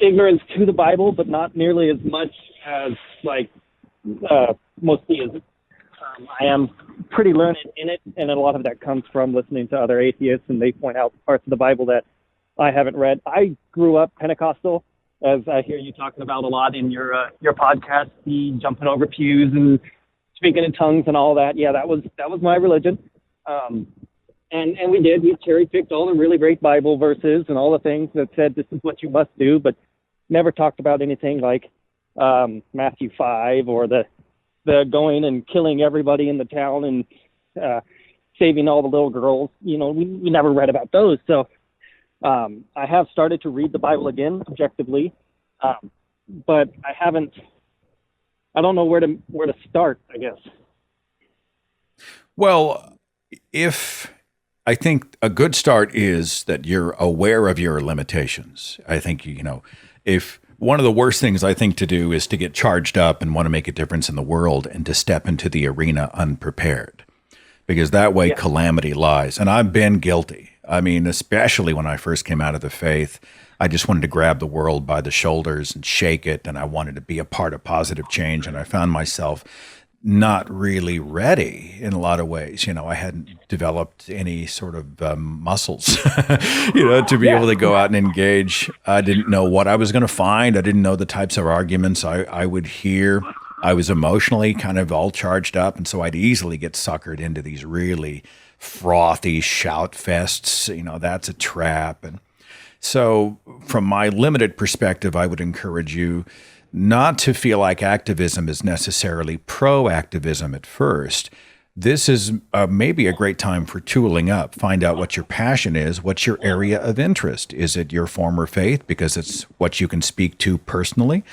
ignorance to the Bible, but not nearly as much as like most theists. I am pretty learned in it, and a lot of that comes from listening to other atheists, and they point out parts of the Bible that I haven't read. I grew up Pentecostal, as I hear you talking about a lot in your podcast, the jumping over pews and speaking in tongues and all that. Yeah, that was my religion. And we cherry-picked all the really great Bible verses and all the things that said this is what you must do, but never talked about anything like Matthew 5 or the going and killing everybody in the town and saving all the little girls. You know, we never read about those. So I have started to read the Bible again objectively, but I don't know where to start, I guess. Well, I think a good start is that you're aware of your limitations. I think, if one of the worst things I think to do is to get charged up and want to make a difference in the world and to step into the arena unprepared, because that way calamity lies. And I've been guilty. I mean, especially when I first came out of the faith, I just wanted to grab the world by the shoulders and shake it. And I wanted to be a part of positive change. And I found myself not really ready in a lot of ways. I hadn't developed any sort of muscles, to be able to go out and engage. I didn't know what I was going to find. I didn't know the types of arguments I would hear. I was emotionally kind of all charged up. And so I'd easily get suckered into these really frothy shout fests. That's a trap. And so from my limited perspective, I would encourage you not to feel like activism is necessarily pro-activism at first. This is maybe a great time for tooling up. Find out what your passion is. What's your area of interest? Is it your former faith because it's what you can speak to personally?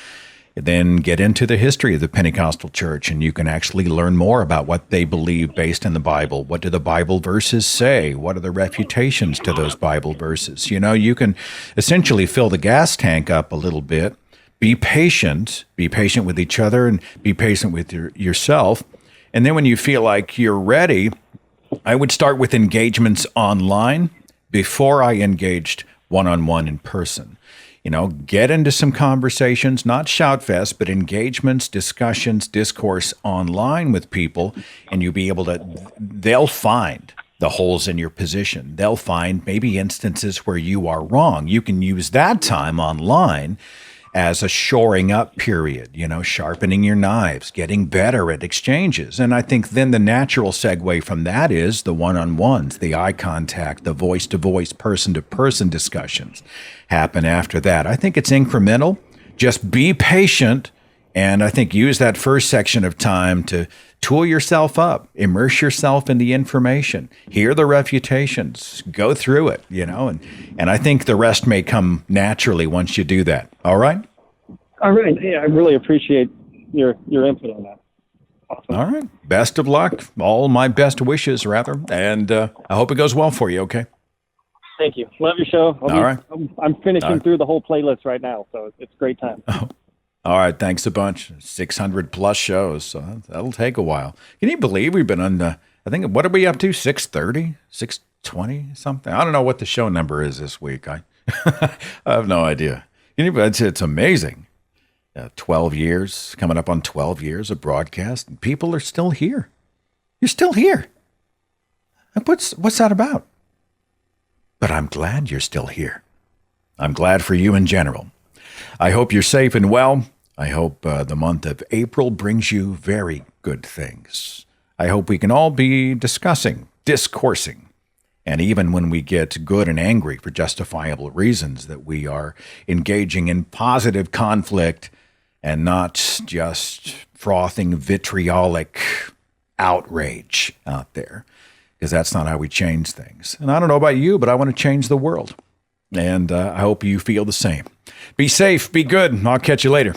Then get into the history of the Pentecostal church, and you can actually learn more about what they believe based in the Bible. What do the Bible verses say? What are the refutations to those Bible verses? You can essentially fill the gas tank up a little bit. Be patient with each other, and be patient with yourself. And then when you feel like you're ready, I would start with engagements online before I engaged one-on-one in person. Get into some conversations, not shout fest, but engagements, discussions, discourse online with people, and you'll be able they'll find the holes in your position. They'll find maybe instances where you are wrong. You can use that time online as a shoring up period, sharpening your knives, getting better at exchanges. And I think then the natural segue from that is the one-on-ones, the eye contact, the voice-to-voice, person-to-person discussions happen after that. I think it's incremental. Just be patient. And I think use that first section of time to tool yourself up, immerse yourself in the information, hear the refutations, go through it, and I think the rest may come naturally once you do that. All right? All right. Yeah, I really appreciate your input on that. Awesome. All right. Best of luck. All my best wishes, rather. And I hope it goes well for you, okay? Thank you. Love your show. All right. I'm finishing through the whole playlist right now, so it's a great time. All right, thanks a bunch. 600 plus shows, so that'll take a while. Can you believe we've been on, I think, what are we up to, 630, 620, something? I don't know what the show number is this week. I have no idea. It's amazing. 12 years, coming up on 12 years of broadcast, and people are still here. You're still here. What's that about? But I'm glad you're still here. I'm glad for you in general. I hope you're safe and well. I hope the month of April brings you very good things. I hope we can all be discoursing, and even when we get good and angry for justifiable reasons, that we are engaging in positive conflict and not just frothing vitriolic outrage out there, because that's not how we change things. And I don't know about you, but I want to change the world. And I hope you feel the same. Be safe, be good, and I'll catch you later.